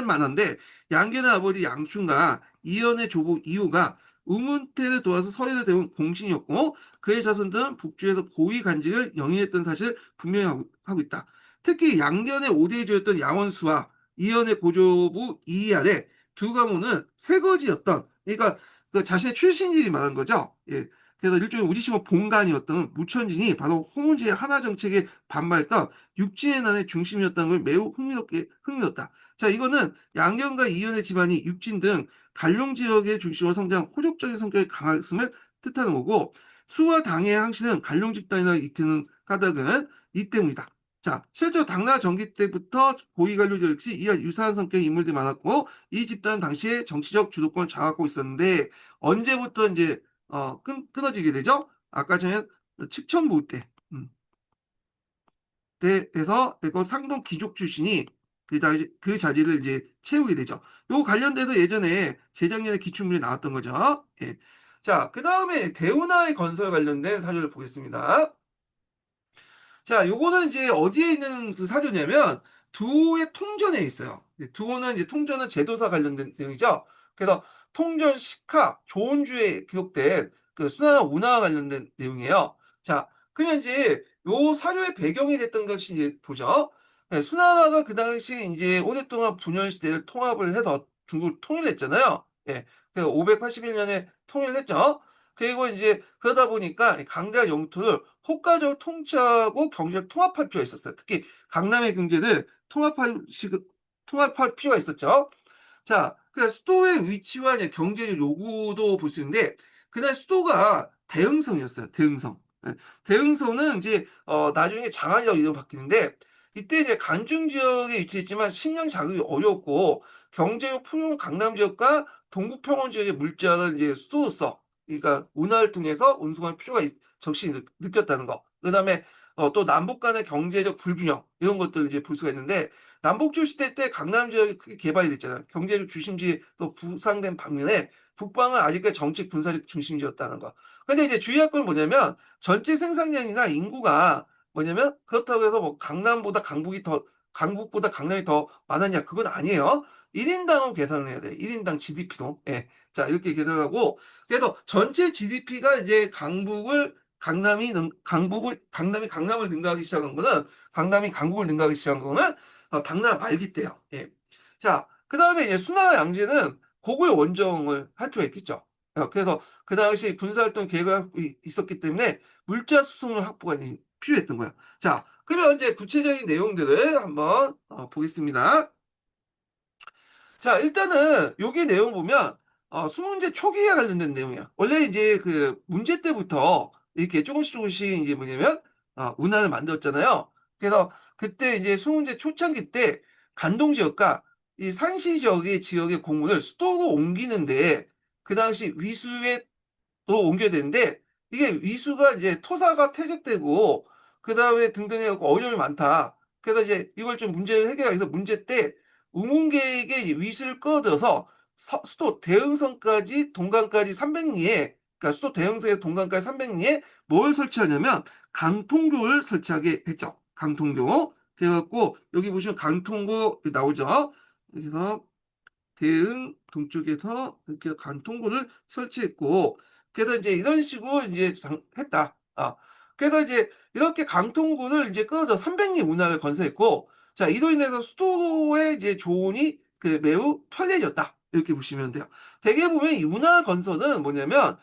만한데 양견의 아버지 양춘과 이연의 조부 이후가 우문태를 도와서 서해를 대운 공신이었고 그의 자손들은 북주에서 고위 간직을 영위했던 사실을 분명히 하고 있다. 특히 양견의 5대주였던 양원수와 이연의 고조부 이이아래 두 가문은 세거지였던, 그러니까 그 자신의 출신이 말한 거죠. 예. 그래서 일종의 우리식으로 본관이었던 무천진이 바로 홍은지의 하나 정책에 반발했던 육진의 난의 중심이었다는 걸 매우 흥미롭다. 자, 이거는 양견과 이연의 집안이 육진 등 간룡 지역의 중심으로 성장한 호족적인 성격이 강했음을 뜻하는 거고, 수와 당의 항씨는 간룡 집단이라 이끄는 까닭은 이 때문이다. 자, 실제로 당나라 전기 때부터 고위 관료들 역시 이와 유사한 성격의 인물들이 많았고, 이 집단은 당시에 정치적 주도권을 장악하고 있었는데, 언제부터 이제 끊어지게 되죠? 아까 전에 칙천부 때, 때에서 이거 상동 귀족 출신이 그 자리를 이제 채우게 되죠. 요 관련돼서 예전에 재작년에 기출문제 나왔던 거죠. 예. 자, 그 다음에 대운하의 건설 관련된 사료를 보겠습니다. 자, 요거는 이제 어디에 있는 그 사료냐면 두호의 통전에 있어요. 두호는 이제 통전은 제도사 관련된 내용이죠. 그래서 통전 식하 조은주에 기록된 그 수나나 운하와 관련된 내용이에요. 자, 그러면 이제 요 사료의 배경이 됐던 것이 이제 보죠. 네, 수나라가 그 당시 이제 오랫동안 분열 시대를 통합을 해서 중국을 통일했잖아요. 예. 그 581년에 통일했죠. 그리고 이제 그러다 보니까 강대한 영토를 호가적으로 통치하고 경제를 통합할 필요가 있었어요. 특히 강남의 경제를 통합할 필요가 있었죠. 자, 그래서 수도의 위치와 이제 경제적 요구도 볼 수 있는데, 그날 수도가 대흥성이었어요. 대흥성. 예, 대흥성은 이제 나중에 장안이라고 이름 바뀌는데, 이때 이제 간중 지역에 위치했지만 식량 자급이 어렵고 경제적 풍요로운 강남 지역과 동부평원 지역의 물자를 이제 수도로서, 그러니까 운하를 통해서 운송할 필요가 적시 느꼈다는 거. 그다음에 또 남북 간의 경제적 불균형 이런 것들을 이제 볼 수가 있는데, 남북조 시대 때 강남 지역이 크게 개발이 됐잖아요. 경제적 중심지 또 부상된 반면에 북방은 아직까지 정치 군사적 중심지였다는 거. 근데 이제 주의할 건 뭐냐면 전체 생산량이나 인구가 뭐냐면 그렇다고 해서 뭐 강북보다 강남이 더 많았냐, 그건 아니에요. 1인당으로 계산을 해야 돼. 1인당 GDP로. 예. 자, 이렇게 계산하고, 그래서 전체 GDP가 이제 강남이 강남을 능가하기 시작한 거는, 강남이 강북을 능가하기 시작한 거는 당나라 말기 때요. 예. 자, 그 다음에 이제 수나라 양제는 고구려 원정을 할 필요가 있겠죠. 그래서 그 당시 군사활동 계획이 있었기 때문에 물자 수송을 확보가 필요했던 거야. 자, 그러면 이제 구체적인 내용들을 한번 보겠습니다. 자, 일단은 여기 내용 보면 수문제 초기에 관련된 내용이야. 원래 이제 그 문제 때부터 이렇게 조금씩 이제 뭐냐면 운하를 만들었잖아요. 그래서 그때 이제 수문제 초창기 때 간동 지역과 이 산시 지역의 공문을 수도로 옮기는데, 그 당시 위수에 또 옮겨야 되는데, 이게 위수가 이제 토사가 퇴적되고 그 다음에 등등 해갖고 어려움이 많다. 그래서 이제 이걸 좀 문제를 해결하기 위해서 문제 때 우문계에게 위수를 끌어들여서 수도 대흥성까지 동강까지 300리에, 그러니까 수도 대흥성에서 동강까지 300리에 뭘 설치하냐면 강통교를 설치하게 했죠. 강통교. 그래갖고 여기 보시면 강통교 나오죠. 그래서 대응 동쪽에서 이렇게 간통고를 설치했고, 그래서 이제 이런 식으로 이제 했다. 그래서 이제 이렇게 강통구를 이제 끊어서 300리 운하를 건설했고, 자, 이로 인해서 수도의 이제 조언이 그 매우 편리해졌다. 이렇게 보시면 돼요. 대개 보면 이 운하 건설은 뭐냐면,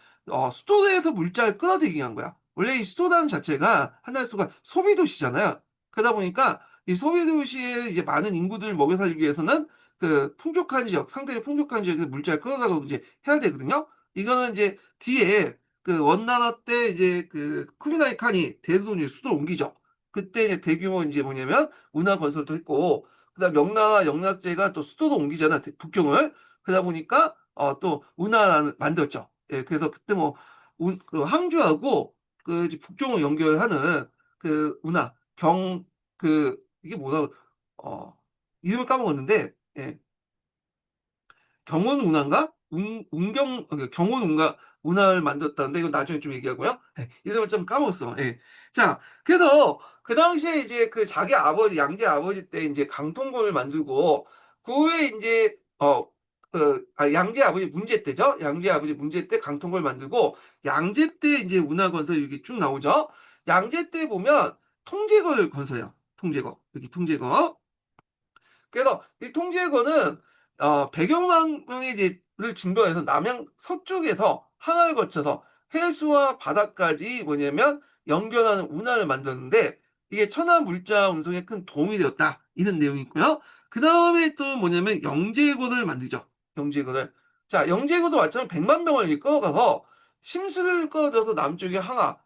수도에서 물자를 끌어들이기 위한 거야. 원래 이 수도라는 자체가 하나의 수가 소비도시잖아요. 그러다 보니까 이 소비도시에 이제 많은 인구들을 먹여 살리기 위해서는 그 풍족한 지역, 상대적으로 풍족한 지역에서 물자를 끌어다가 이제 해야 되거든요. 이거는 이제 뒤에 그 원나라 때 이제 그 쿠빌라이 칸이 대도를 수도로 옮기죠. 그때 이제 대규모 이제 뭐냐면 운하 건설도 했고, 그다음 명나라 영락제가 또 수도로 옮기잖아, 북경을. 그러다 보니까 또 운하를 만들었죠. 예, 그래서 그때 뭐 그 항주하고 그 이제 북경을 연결하는 그 운하 이게 뭐라 어 이름을 까먹었는데, 예, 경운 운하인가? 경운 운하를 만들었다는데, 이건 나중에 좀 얘기하고요. 예, 이름을 좀 까먹었어. 예. 자, 그래서 그 당시에 이제 그 자기 아버지, 양제 아버지 때 이제 강통군을 만들고, 그 후에 이제, 양제 아버지 문제 때죠? 양제 아버지 문제 때 강통군을 만들고, 양제 때 이제 운하 건설 이게 쭉 나오죠? 양제 때 보면 통제걸 건설해요. 여기 통제거. 그래서 이 통제거는 100여만 명의 이제를 증거해서 남양 서쪽에서 항해를 거쳐서 해수와 바다까지 뭐냐면 연결하는 운하를 만드는데 이게 천하 물자 운송에 큰 도움이 되었다. 이런 내용이 있고요. 그 다음에 또 뭐냐면 영제고를 만들죠. 영제고를. 자, 영제고도 마찬가지로 100만 명을 이렇게 끌어가서 심수를 끌어들여서 남쪽에 항하,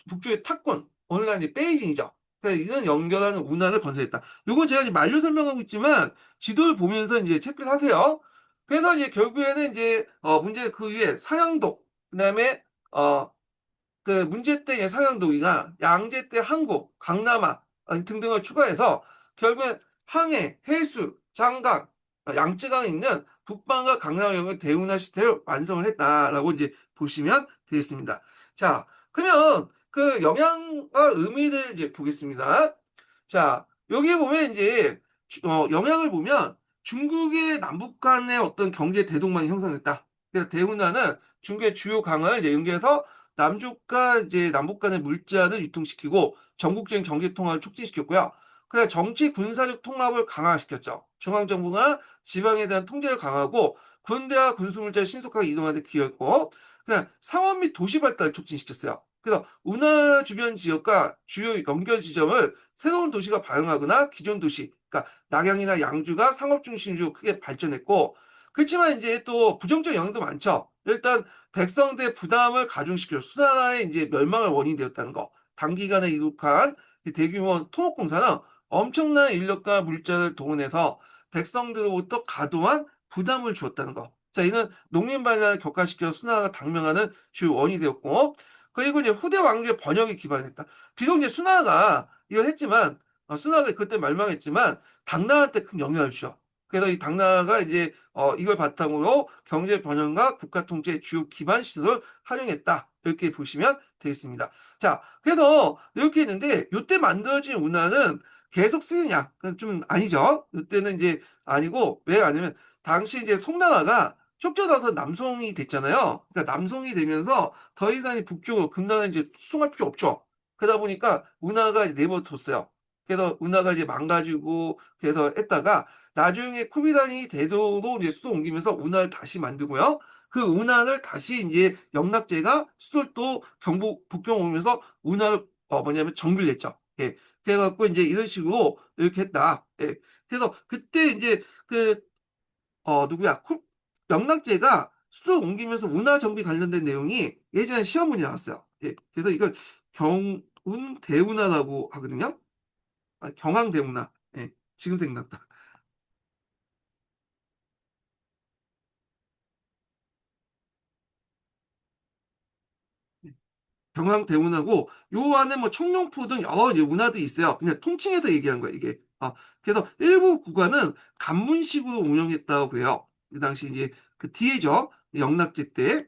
북쪽에 탁군, 오늘날 이제 베이징이죠. 그래서 이런 연결하는 운하를 건설했다. 요건 제가 이제 만료 설명하고 있지만 지도를 보면서 이제 체크를 하세요. 그래서 이제 결국에는 이제 문제 그 위에 상양도 그다음에 어 그 문제 때 이제 상양도가 양제 때 항구, 강남아 등등을 추가해서 결국엔 항해, 해수, 장강, 양쯔강에 있는 북방과 강남역을 대운하 시스템을 완성을 했다라고 이제 보시면 되겠습니다. 자, 그러면 그 영향과 의미를 이제 보겠습니다. 자, 여기에 보면 이제 영향을 보면 중국의 남북 간의 어떤 경제 대동망이 형성됐다. 그래서 대운하는 중국의 주요 강을 이제 연계해서 남쪽과 이제 남북 간의 물자를 유통시키고 전국적인 경제 통합을 촉진시켰고요. 그다음 정치 군사적 통합을 강화시켰죠. 중앙 정부가 지방에 대한 통제를 강화하고 군대와 군수물자를 신속하게 이동하는 데 기여했고, 그냥 상업 및 도시 발달을 촉진시켰어요. 그래서 운하 주변 지역과 주요 연결 지점을 새로운 도시가 발흥하거나 기존 도시, 그러니까 낙양이나 양주가 상업 중심지로 크게 발전했고, 그렇지만 이제 또 부정적 영향도 많죠. 일단 백성들의 부담을 가중시켜 수나라의 이제 멸망의 원인이 되었다는 거. 단기간에 이룩한 대규모 토목공사는 엄청난 인력과 물자를 동원해서 백성들로부터 과도한 부담을 주었다는 거. 자, 이는 농민 반란을 격화시켜 수나라가 당면하는 주요 원인이 되었고, 그리고 이제 후대 왕조의 번영에 기반했다. 비록 이제 수나가 이걸 했지만, 수나가 그때 멸망했지만 당나라한테 큰 영향을 줘. 그래서 이 당나라가 이제 이걸 바탕으로 경제 번영과 국가 통제의 주요 기반 시설을 활용했다. 이렇게 보시면 되겠습니다. 자, 그래서 이렇게 했는데 이때 만들어진 운하는 계속 쓰이냐? 그건 좀 아니죠. 이때는 이제 아니고 왜 아니면 당시 이제 송나라가 쫓겨나서 남송이 됐잖아요. 그러니까 남송이 되면서 더 이상 이 북쪽으로 금나라는 이제 수송할 필요 없죠. 그러다 보니까 운하가 이제 내버려뒀어요. 그래서 운하가 이제 망가지고 그래서 했다가 나중에 쿠비란이 대도로 이제 수도 옮기면서 운하를 다시 만들고요. 그 운하를 다시 이제 영락제가 수도도 경북 북경 오면서 운하를 뭐냐면 정비를 했죠. 예. 그래갖고 이제 이런 식으로 이렇게 했다. 예. 그래서 그때 이제 그 누구야? 영락제가 수도 옮기면서 운하 정비 관련된 내용이 예전에 시험 문제 나왔어요. 예. 그래서 이걸 경운 대운하라고 하거든요. 아, 경항 대운하. 예. 지금 생각났다. 경항대운하고 요 안에 뭐 청룡포 등 여러 이제 운하들이 있어요. 그냥 통칭해서 얘기한 거예요, 이게. 그래서 일부 구간은 관문식으로 운영했다고 해요. 그 당시 이제 그 뒤에죠. 영락제 때.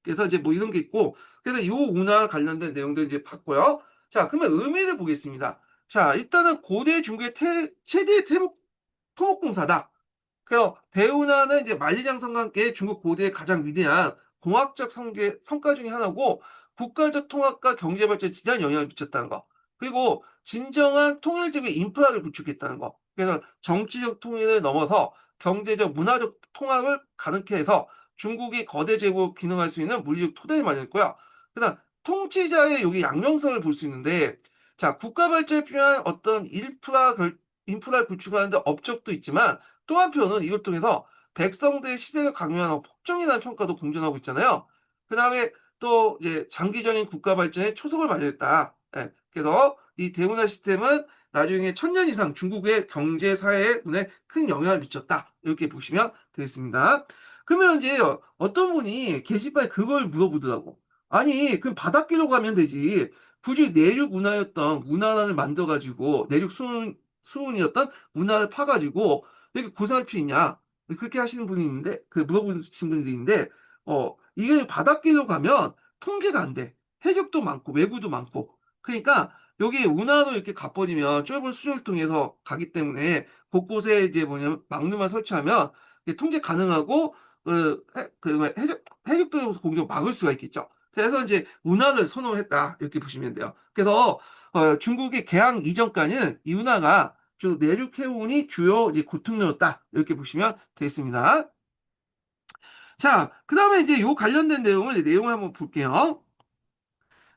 그래서 이제 뭐 이런 게 있고, 그래서 요 운하 관련된 내용도 이제 봤고요. 자, 그러면 의미를 보겠습니다. 자, 일단은 고대 중국의 최대의 토목공사다. 그래서 대운하는 이제 만리장성과 함께 중국 고대의 가장 위대한 공학적 성과 중에 하나고 국가적 통합과 경제 발전에 지대한 영향을 미쳤다는 거. 그리고 진정한 통일적인 인프라를 구축했다는 거. 그래서 정치적 통일을 넘어서 경제적, 문화적 통합을 가능케 해서 중국이 거대 제국으로 기능할 수 있는 물리적 토대를 마련했고요. 그다음 통치자의 여기 양명성을 볼 수 있는데, 자, 국가 발전에 필요한 어떤 인프라를 구축하는데 업적도 있지만 또 한편은 이걸 통해서 백성들의 시세가 강요하는 폭정이라는 평가도 공존하고 있잖아요. 그 다음에 또 이제 장기적인 국가 발전에 초석을 마련했다. 예. 그래서 이 대문화 시스템은 나중에 1000년 이상 중국의 경제 사회에 눈에 큰 영향을 미쳤다. 이렇게 보시면 되겠습니다. 그러면 이제 어떤 분이 게시판에 그걸 물어보더라고. 아니, 그럼 바닷길로 가면 되지. 굳이 내륙 운하였던 운하를 만들어가지고 내륙 수운이었던 운하를 파가지고 왜 이렇게 고생할 필요 있냐? 그렇게 하시는 분이 있는데, 그 물어보신 분들이 있는데, 이게 바닷길로 가면 통제가 안 돼. 해적도 많고, 외구도 많고. 그러니까, 여기 운하로 이렇게 가버리면 좁은 수조를 통해서 가기 때문에 곳곳에 이제 뭐냐면 막루만 설치하면 이게 통제 가능하고, 해적도 공격 막을 수가 있겠죠. 그래서 이제 운하를 선호했다 이렇게 보시면 돼요. 그래서 중국의 개항 이전까지는 이 운하가 주 내륙 해운이 주요 이제 고통료였다 이렇게 보시면 되겠습니다. 자, 그다음에 이제 요 관련된 내용을 한번 볼게요.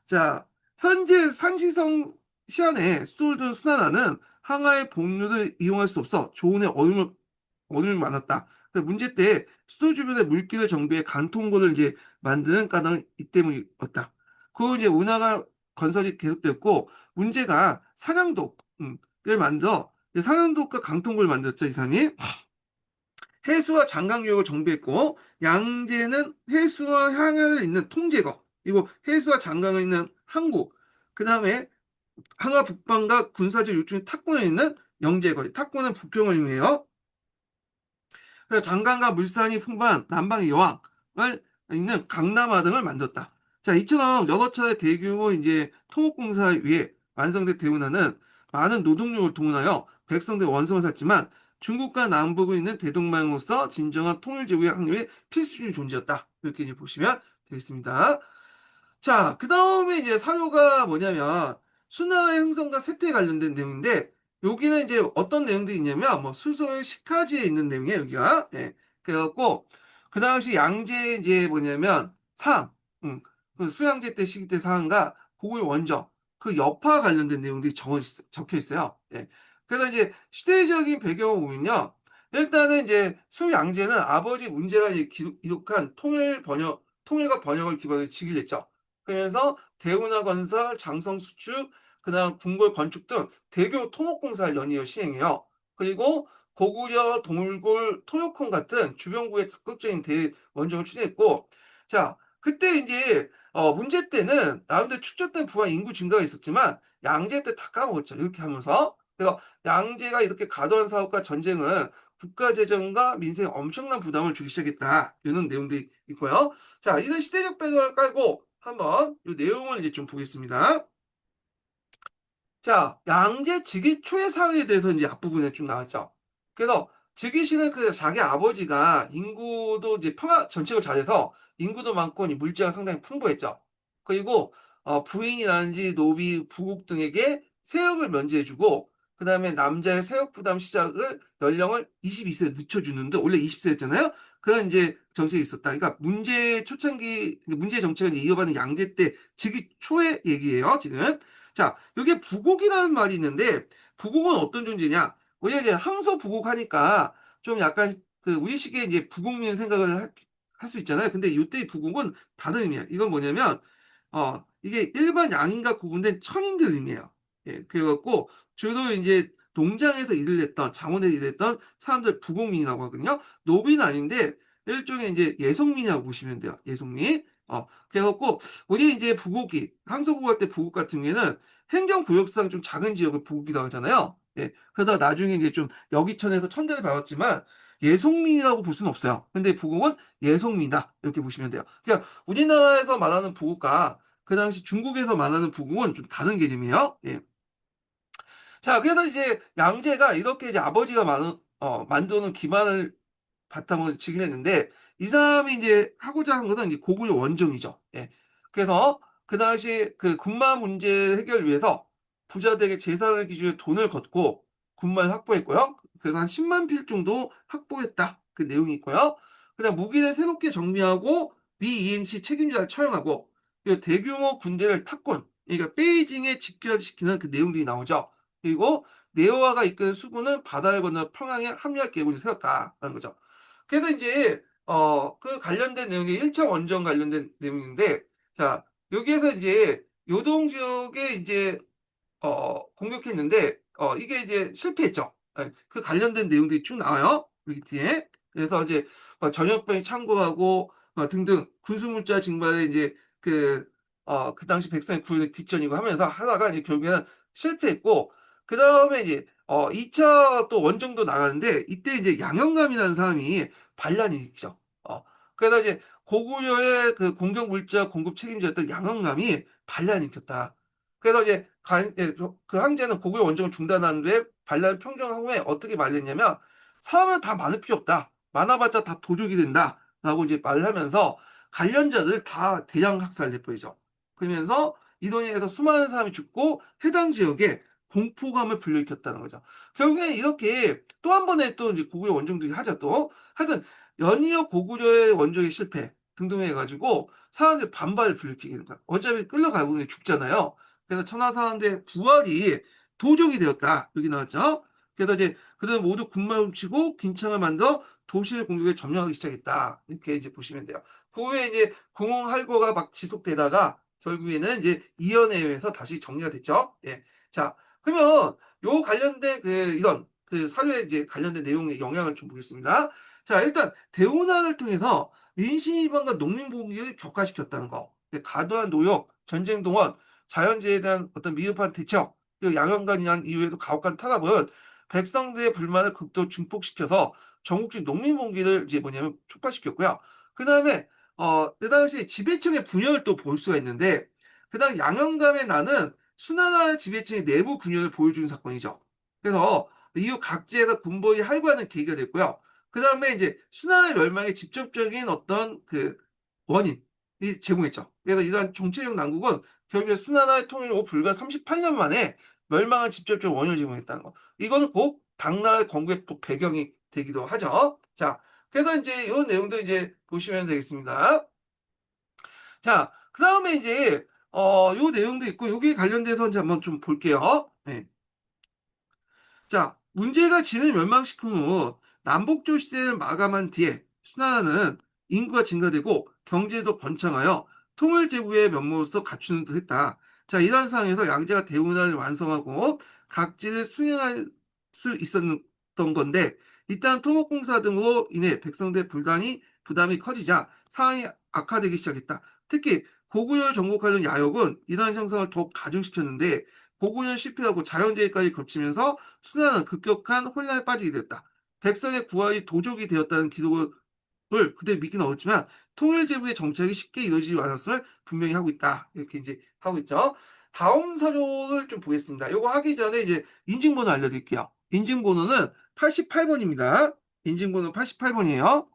자, 현재 산시성 시안에 수돌든 순환하는 항하의 복류를 이용할 수 없어 조은의 어려움이 많았다. 문제 때 수도 주변의 물길을 정비해 간통고를 이제 만드는 까닭은 이 때문이었다. 그 이제 운하가 건설이 계속됐고 문제가 상향독을 만들어 상향독과 강통고를 만들었죠, 이 사람이. 해수와 장강유역을 정비했고 양재는 해수와 향을 잇는 통제거 그리고 해수와 장강을 잇는 항구 그 다음에 항하 북방과 군사적 요충의 탁권에 있는 영제거 탁권은 북경을 의미해요. 그래서 장강과 물산이 풍부한 남방의 여왕을 있는 강남하 등을 만들었다. 자, 이처럼 여러 차례 대규모 이제 통합공사에 의해 완성된 대운하는 많은 노동력을 동원하여 백성들 원성을 샀지만 중국과 남북에 있는 대동망으로서 진정한 통일제국의 확립에 필수적인 존재였다. 이렇게 이제 보시면 되겠습니다. 자, 그 다음에 이제 사료가 뭐냐면 순화의 형성과 세태에 관련된 내용인데 여기는 이제 어떤 내용들이 있냐면 뭐 수소의 식화지에 있는 내용이에요, 여기가. 예. 그래갖고 그 당시 양재 이제 뭐냐면 상, 그 수양제 때 시기 때 상한과 고구려 원적 그 여파 관련된 내용들이 적혀 있어요. 예. 그래서 이제 시대적인 배경을 보면요. 일단은 이제 수양제는 아버지 문제가 이제 기록한 통일과 번영을 기반으로 즉위를 했죠. 그래서 대운하 건설, 장성 수축, 그다음 궁궐 건축 등 대규모 토목공사를 연이어 시행해요. 그리고 고구려, 동굴, 토요콘 같은 주변국의 적극적인 대원정을 추진했고, 자, 그때 이제 문제 때는 나름대로 축적된 부와 인구 증가가 있었지만 양제 때 다 까먹었죠. 이렇게 하면서. 그래서 양제가 이렇게 과도한 사업과 전쟁은 국가 재정과 민생에 엄청난 부담을 주기 시작했다. 이런 내용들이 있고요. 자, 이런 시대적 배경을 깔고 한번 이 내용을 이제 좀 보겠습니다. 자, 양제 즉위 초의 사회에 대해서 이제 앞부분에 좀 나왔죠. 그래서 즉위 시는 그 자기 아버지가 인구도 이제 평화 정책을 잘해서 인구도 많고 물자가 상당히 풍부했죠. 그리고 부인이라든지 노비, 부국 등에게 세역을 면제해주고 그다음에 남자의 세역 부담 시작을 연령을 22세로 늦춰주는데 원래 20세였잖아요. 그런 이제 정책이 있었다. 그러니까 문제 초창기 문제 정책을 이어받는 양제 때 즉위 초의 얘기예요. 지금. 자, 여기에 부곡이라는 말이 있는데 부곡은 어떤 존재냐? 우리가 이제 항소 부곡하니까 좀 약간 그 우리식의 이제 부국민 생각을 할 수 있잖아요. 근데 이때 부국은 다른 의미야. 이건 뭐냐면 이게 일반 양인과 구분된 천인들 의미예요. 예, 그래갖고 주로 이제 농장에서 일을 했던 장원에서 일을 했던 사람들 부국민이라고 하거든요. 노비는 아닌데 일종의 이제 예속민이라고 보시면 돼요. 예속민. 그래갖고 우리 이제 부국이 항소부국할 때 부국 같은 경우에는 행정구역상 좀 작은 지역을 부국이라고 하잖아요. 예, 그러다 나중에 이제 좀 여기천에서 천대를 받았지만 예속민이라고 볼 수는 없어요. 근데 부국은 예속민이다 이렇게 보시면 돼요. 그러니까 우리나라에서 말하는 부국과 그 당시 중국에서 말하는 부국은 좀 다른 개념이에요. 예. 자, 그래서 이제 양제가 이렇게 이제 아버지가 만드는 기반을 바탕으로 치긴 했는데 이 사람이 이제 하고자 한 것은 이제 고구려 원정이죠. 예. 그래서 그 당시 그 군마 문제 해결 위해서 부자들에게 재산을 기준으로 돈을 걷고 군마를 확보했고요. 그래서 한 10만 필 정도 확보했다. 그 내용이 있고요. 그다음 무기를 새롭게 정비하고 미이행 시 책임자를 처형하고 그리고 대규모 군대를 탁권, 그러니까 베이징에 집결시키는 그 내용들이 나오죠. 그리고 내화가 이끄는 수군은 바다를 건너 평양에 합류할 계획을 세웠다라는 거죠. 그래서 이제 그 관련된 내용이 1차 원전 관련된 내용인데 자 여기에서 이제 요동 지역에 이제 공격했는데 이게 이제 실패했죠. 예, 그 관련된 내용들이 쭉 나와요. 여기 뒤에. 그래서 이제 전역병이 창궐하고 등등 군수물자 징발에 이제 그 당시 백성의 구원을 뒷전이고 하면서 하다가 이제 결국에는 실패했고 그 다음에 이제 2차 또 원정도 나가는데 이때 이제 양형감이라는 사람이 반란이 있죠. 그래서 이제 고구려의 그 공격 물자 공급 책임자였던 양형감이 반란을 일으켰다. 그래서 이제 그 황제는 고구려 원정을 중단한 뒤에 반란을 평정한 후에 어떻게 말했냐면 사람은 다 많을 필요 없다. 많아봤자 다 도적이 된다. 라고 이제 말을 하면서 관련자들 다 대량 학살돼 버리죠. 그러면서 이로 인해서 수많은 사람이 죽고 해당 지역에 공포감을 불러일으켰다는 거죠. 결국에 이렇게 또 한 번의 또 이제 고구려 원정들이 하자 또. 하여튼 연이어 고구려의 원정의 실패 등등 해 가지고 사람들이 반발을 불러일으키게 된 거야. 어차피 끌려가고 그냥 죽잖아요. 그래서 천하사람들의 부활이 도적이 되었다. 여기 나왔죠. 그래서 이제 그들은 모두 군마를 훔치고 긴창을 만들어 도시를 공격에 점령하기 시작했다. 이렇게 이제 보시면 돼요. 그 후에 이제 궁흥할거가 막 지속되다가 결국에는 이제 이연에 의해서 다시 정리가 됐죠. 예. 자, 그러면 요 관련된 그 이런 그 사료에 이제 관련된 내용의 영향을 좀 보겠습니다. 자, 일단 대운하를 통해서 민심 위반과 농민 봉기를 격화시켰다는 거. 과도한 노역, 전쟁 동원, 자연재해에 대한 어떤 미흡한 대처, 그리고 양형간 이후에도 가혹한 탄압은 백성들의 불만을 극도로 증폭시켜서 전국적 농민 봉기를 이제 뭐냐면 촉발시켰고요. 그다음에 그 당시 지배층의 분열을 또 볼 수가 있는데 그다음 양형감의 난은 수나라 지배층의 내부 분열을 보여주는 사건이죠. 그래서 이후 각지에서 군벌이 활발하는 계기가 됐고요. 그다음에 이제 수나라의 멸망의 직접적인 어떤 그 원인이 제공했죠. 그래서 이러한 정치적 난국은 결국에 수나라의 통일 후 불과 38년 만에 멸망한 직접적 원인을 제공했다는 거. 이거는 곧 당나라의 건국의 또 배경이 되기도 하죠. 자, 그래서 이제 이 내용도 이제 보시면 되겠습니다. 자, 그다음에 이제 요 내용도 있고 여기에 관련돼서 이제 한번 좀 볼게요. 네. 자, 문제가 진을 멸망시킨 후 남북조 시대를 마감한 뒤에 수나라는 인구가 증가되고 경제도 번창하여 통일제국의 면모로서 갖추는 듯 했다. 자, 이러한 상황에서 양제가 대운하를 완성하고 각지를 수행할 수 있었던 건데 일단 토목공사 등으로 인해 백성들의 부담이 커지자 상황이 악화되기 시작했다. 특히 고구려 정복하려는 야욕은 이러한 형상을 더욱 가중시켰는데 고구려 실패하고 자연재해까지 겹치면서 수나라는 급격한 혼란에 빠지게 되었다. 백성의 구할이 도적이 되었다는 기록을 그대로 믿기는 어렵지만 통일제국의 정착이 쉽게 이루어지지 않았음을 분명히 하고 있다. 이렇게 이제 하고 있죠. 다음 사료를 좀 보겠습니다. 요거 하기 전에 이제 인증번호 알려드릴게요. 인증번호는 88번입니다. 인증번호 88번이에요.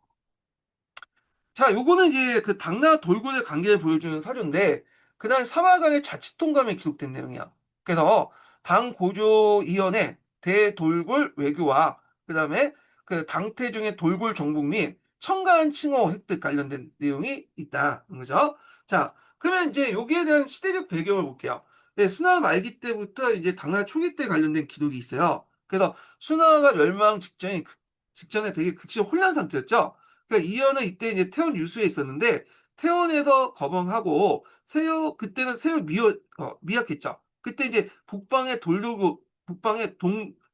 자, 요거는 이제 그 당나라 돌고래 관계를 보여주는 사료인데, 그다음 사마강의 자치통감에 기록된 내용이야. 그래서 당 고조 이연의 대돌골 외교와 그다음에 그 당태종의 돌골 정복 및 청가한 칭호 획득 관련된 내용이 있다는 거죠. 자, 그러면 이제 여기에 대한 시대적 배경을 볼게요. 네, 수나 말기 때부터 이제 당나라 초기 때 관련된 기록이 있어요. 그래서 수나가 멸망 직전에 되게 극심 혼란 상태였죠. 그러니까 이현은 이때 이제 태원 유수에 있었는데 태원에서 거봉하고 그때는 세력 미약했죠. 그때 이제 북방의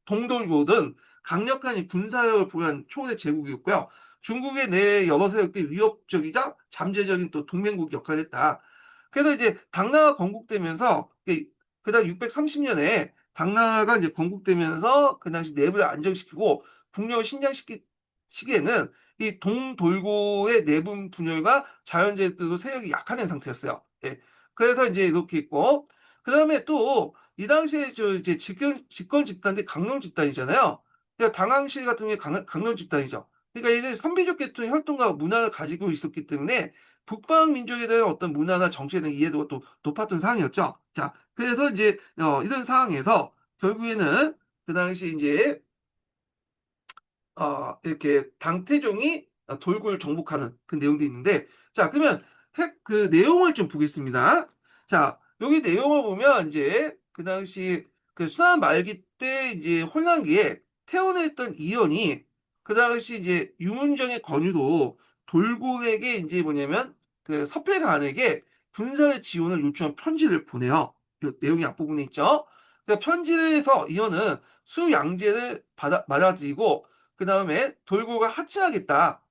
동돌고든 강력한 이 군사력을 보유한 초원의 제국이었고요. 중국의 내 여러 세력들이 위협적이자 잠재적인 또 동맹국 역할을 했다. 그래서 이제 당나라가 건국되면서 그다음 630년에 당나라가 이제 건국되면서 그 당시 내부를 안정시키고 국력을 신장시키 시기에는 이 동돌고의 내분 분열과 자연재해도 세력이 약화된 상태였어요. 예. 그래서 이제 이렇게 있고, 그 다음에 또, 이 당시에 저 이제 집권 집단이 강령 집단이잖아요. 그러니까 당황실 같은 게 강령 집단이죠. 그러니까 이들 선비족 계통의 혈통과 문화를 가지고 있었기 때문에 북방 민족에 대한 어떤 문화나 정치에 대한 이해도가 또 높았던 상황이었죠. 자, 그래서 이제 이런 상황에서 결국에는 그 당시 이제 이렇게 당태종이 돌고를 정복하는 그 내용도 있는데, 자, 그러면 그 내용을 좀 보겠습니다. 자, 여기 내용을 보면 이제 그 당시 그 순환 말기 때 이제 혼란기에 태원에 있던 이연이 그 당시 이제 유문정의 권유로 돌고에게 이제 뭐냐면 그 서필관에게 군사의 지원을 요청한 편지를 보내요. 요 내용이 앞부분에 있죠. 그 편지에서 이연은 수양제를 받아들이고 그 다음에 돌고가 합친하겠다.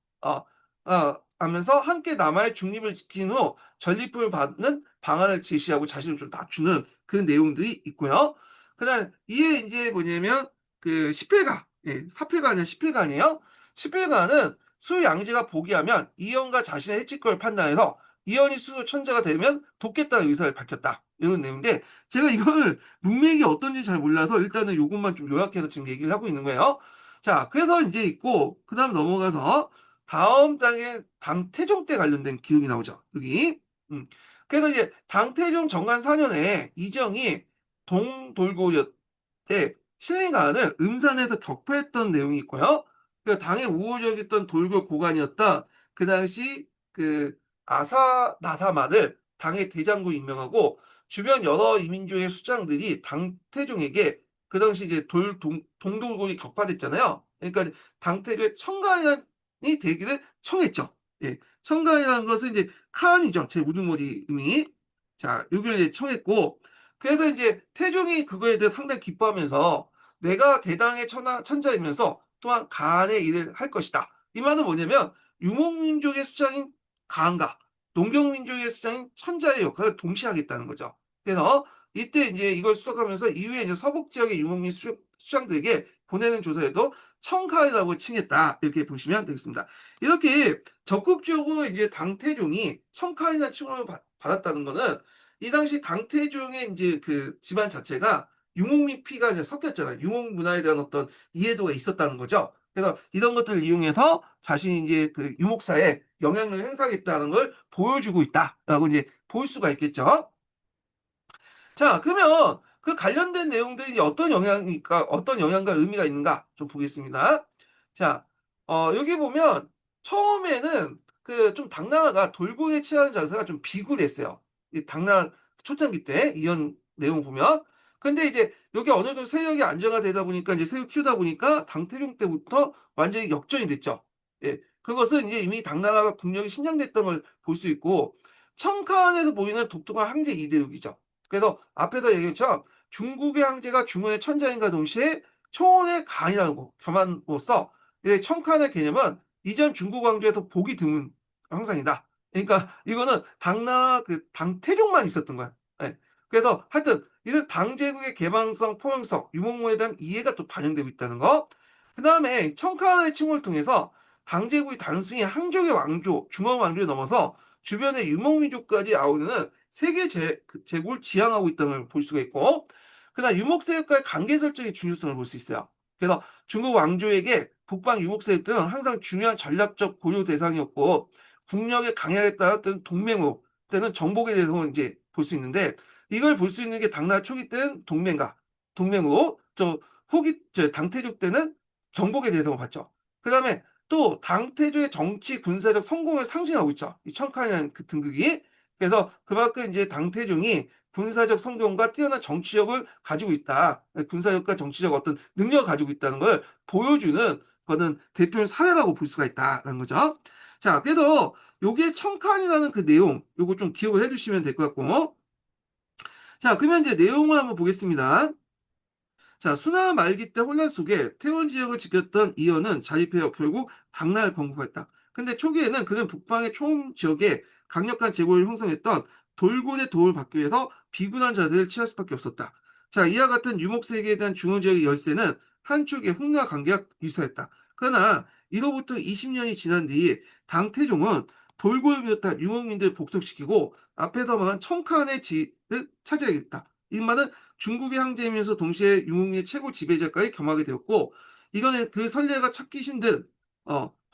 하면서 함께 남아의 중립을 지킨 후 전리품을 받는 방안을 제시하고 자신을 좀 낮추는 그런 내용들이 있고요. 그다음 이에 이제 뭐냐면 그 시필가, 예, 사필가 아니라 시필가 아니에요? 시필가는 수양제가 포기하면 이연과 자신의 해칠 걸 판단해서 이연이 스스로 천자가 되면 돕겠다는 의사를 밝혔다. 이런 내용인데 제가 이걸 문맥이 어떤지 잘 몰라서 일단은 요것만 좀 요약해서 지금 얘기를 하고 있는 거예요. 자, 그래서 이제 있고, 그 다음 넘어가서 다음 장에 당태종 때 관련된 기록이 나오죠. 여기. 음. 그래서 이제 당태종 정관 4년에 이정이 동돌고였 때 신라가은을 음산에서 격파했던 내용이 있고요. 그 당의 우호적이었던 돌고 고관이었던 그 당시 그 아사나사만을 당의 대장군 임명하고 주변 여러 이민족의 수장들이 당태종에게 그 당시 이제 동돌고이 격파됐잖아요. 그러니까 당태종의 청간이 되기를 청했죠. 예. 청간이라는 것은 이제 카안이죠. 제 우두머리 의미. 자, 여기를 이제 청했고, 그래서 이제 태종이 그거에 대해 상당히 기뻐하면서 내가 대당의 천자이면서 또한 가안의 일을 할 것이다. 이 말은 뭐냐면 유목민족의 수장인 가안과 농경민족의 수장인 천자의 역할을 동시에 하겠다는 거죠. 그래서 이때 이제 이걸 수석하면서 이후에 이제 서북 지역의 유목민 수장들에게 보내는 조서에도 청카이라고 칭했다. 이렇게 보시면 되겠습니다. 이렇게 적극적으로 이제 당태종이 청카이나 칭호를 받았다는 거는 이 당시 당태종의 이제 그 집안 자체가 유목민 피가 이제 섞였잖아요. 유목 문화에 대한 어떤 이해도가 있었다는 거죠. 그래서 이런 것들을 이용해서 자신이 이제 그 유목사에 영향을 행사하겠다는 걸 보여주고 있다라고 이제 볼 수가 있겠죠. 자, 그러면 그 관련된 내용들이 어떤 영향과 의미가 있는가 좀 보겠습니다. 자, 여기 보면 처음에는 그 좀 당나라가 돌고래 취하는 장사가 좀 비굴했어요. 이 당나라 초창기 때 이런 내용 보면. 근데 이제 여기 어느 정도 세력이 안정화되다 보니까 이제 세력 키우다 보니까 당태종 때부터 완전히 역전이 됐죠. 예. 그것은 이제 이미 당나라가 국력이 신장됐던 걸 볼 수 있고 청카안에서 보이는 독특한 황제 이대육이죠. 그래서 앞에서 얘기한 것처럼 중국의 황제가 중원의 천자인과 동시에 초원의 간이라는 거 겸함으로써 이 청칸의 개념은 이전 중국 왕조에서 보기 드문 형상이다. 그러니까 이거는 당나라 그 당태종만 있었던 거야. 예. 그래서 하여튼 이런 당제국의 개방성, 포용성, 유목문에 대한 이해가 또 반영되고 있다는 거. 그 다음에 청칸의 칭호를 통해서 당제국이 단순히 한족의 왕조, 중원 왕조에 넘어서 주변의 유목민족까지 아우르는 세계 제국을 지향하고 있다는 걸 볼 수가 있고, 그다음 유목세력과의 관계 설정의 중요성을 볼 수 있어요. 그래서 중국 왕조에게 북방 유목세력들은 항상 중요한 전략적 고려 대상이었고, 국력에 강하겠다는 어떤 동맹으로 때는 정복에 대해서 이제 볼 수 있는데, 이걸 볼 수 있는 게 당나라 초기 때는 동맹으로, 당태종 때는 정복에 대해서 봤죠. 그 다음에 또 당태조의 정치 군사적 성공을 상징하고 있죠. 이 청칸이라는 그 등극이. 그래서 그만큼 이제 당태종이 군사적 성공과 뛰어난 정치력을 가지고 있다. 군사력과 정치적 어떤 능력을 가지고 있다는 걸 보여주는 그거는 대표적 사례라고 볼 수가 있다는 거죠. 자, 그래서 요게 청칸이라는 그 내용, 요거 좀 기억을 해주시면 될 것 같고. 자, 그러면 이제 내용을 한번 보겠습니다. 자, 순화 말기 때 혼란 속에 태원 지역을 지켰던 이연은 자립해서 결국 당나라를 건국했다. 근데 초기에는 그는 북방의 초음 지역에 강력한 제국을 형성했던 돌곤의 도움을 받기 위해서 비군한 자세를 취할 수밖에 없었다. 자, 이와 같은 유목세계에 대한 중원 지역의 열세는 한쪽의 흥과 관계가 유사했다. 그러나 이로부터 20년이 지난 뒤 당태종은 돌고를 비롯한 유목민들을 복속시키고 앞에서 말한 청칸의 지를 차지하겠다. 이 말은 중국의 황제이면서 동시에 유목민의 최고 지배자까지 겸하게 되었고, 이거는 그 선례가 찾기 힘든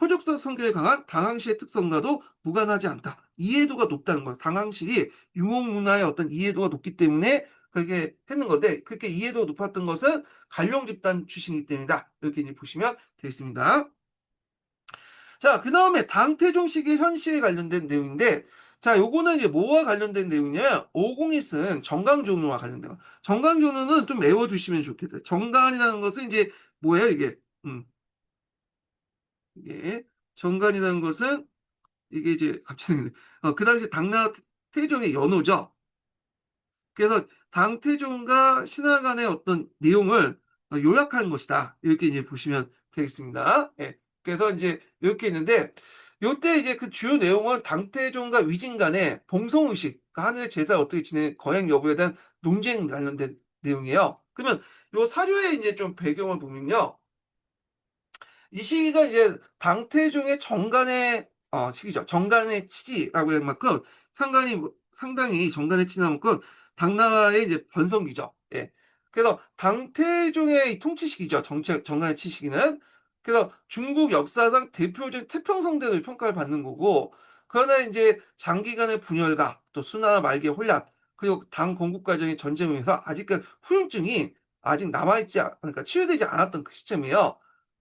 호족성 성격이 강한 당황시의 특성과도 무관하지 않다. 이해도가 높다는 거예요. 당황시이 유목 문화의 어떤 이해도가 높기 때문에 그렇게 했는 건데, 그렇게 이해도가 높았던 것은 간룡 집단 출신이기 때문이다. 이렇게 이제 보시면 되겠습니다. 자, 그 다음에 당태종 시기 현시에 관련된 내용인데, 자, 요거는 이제 뭐와 관련된 내용이냐? 오공이 쓴 정강조누와 관련된 거. 정강조누는 좀 외워두시면 좋겠어요. 정간이라는 것은 이제 뭐예요, 이게? 이게 정간이라는 것은 이게 이제 갑자기 그 당시 당나라 태종의 연호죠. 그래서 당태종과 신하 간의 어떤 내용을 요약한 것이다. 이렇게 이제 보시면 되겠습니다. 예. 그래서 이제 이렇게 있는데 요때 이제 그 주요 내용은 당태종과 위진 간의 봉송의식, 그 하늘의 제사를 어떻게 지내 거행 여부에 대한 논쟁 관련된 내용이에요. 그러면 요 사료의 이제 좀 배경을 보면요. 이 시기가 이제 당태종의 정간의 시기죠. 정간의 치지라고 할 만큼 상당히 정간의 치지만큼 당나라의 이제 번성기죠. 예. 그래서 당태종의 통치 시기죠. 정간의 치시기는. 그래서 중국 역사상 대표적인 태평성대로 평가를 받는 거고, 그러나 이제 장기간의 분열과 또 순환과 말기의 혼란, 그리고 당 건국 과정의 전쟁을 위해서 아직까지 후유증이 아직 남아있지 그러니까 치유되지 않았던 그 시점이에요.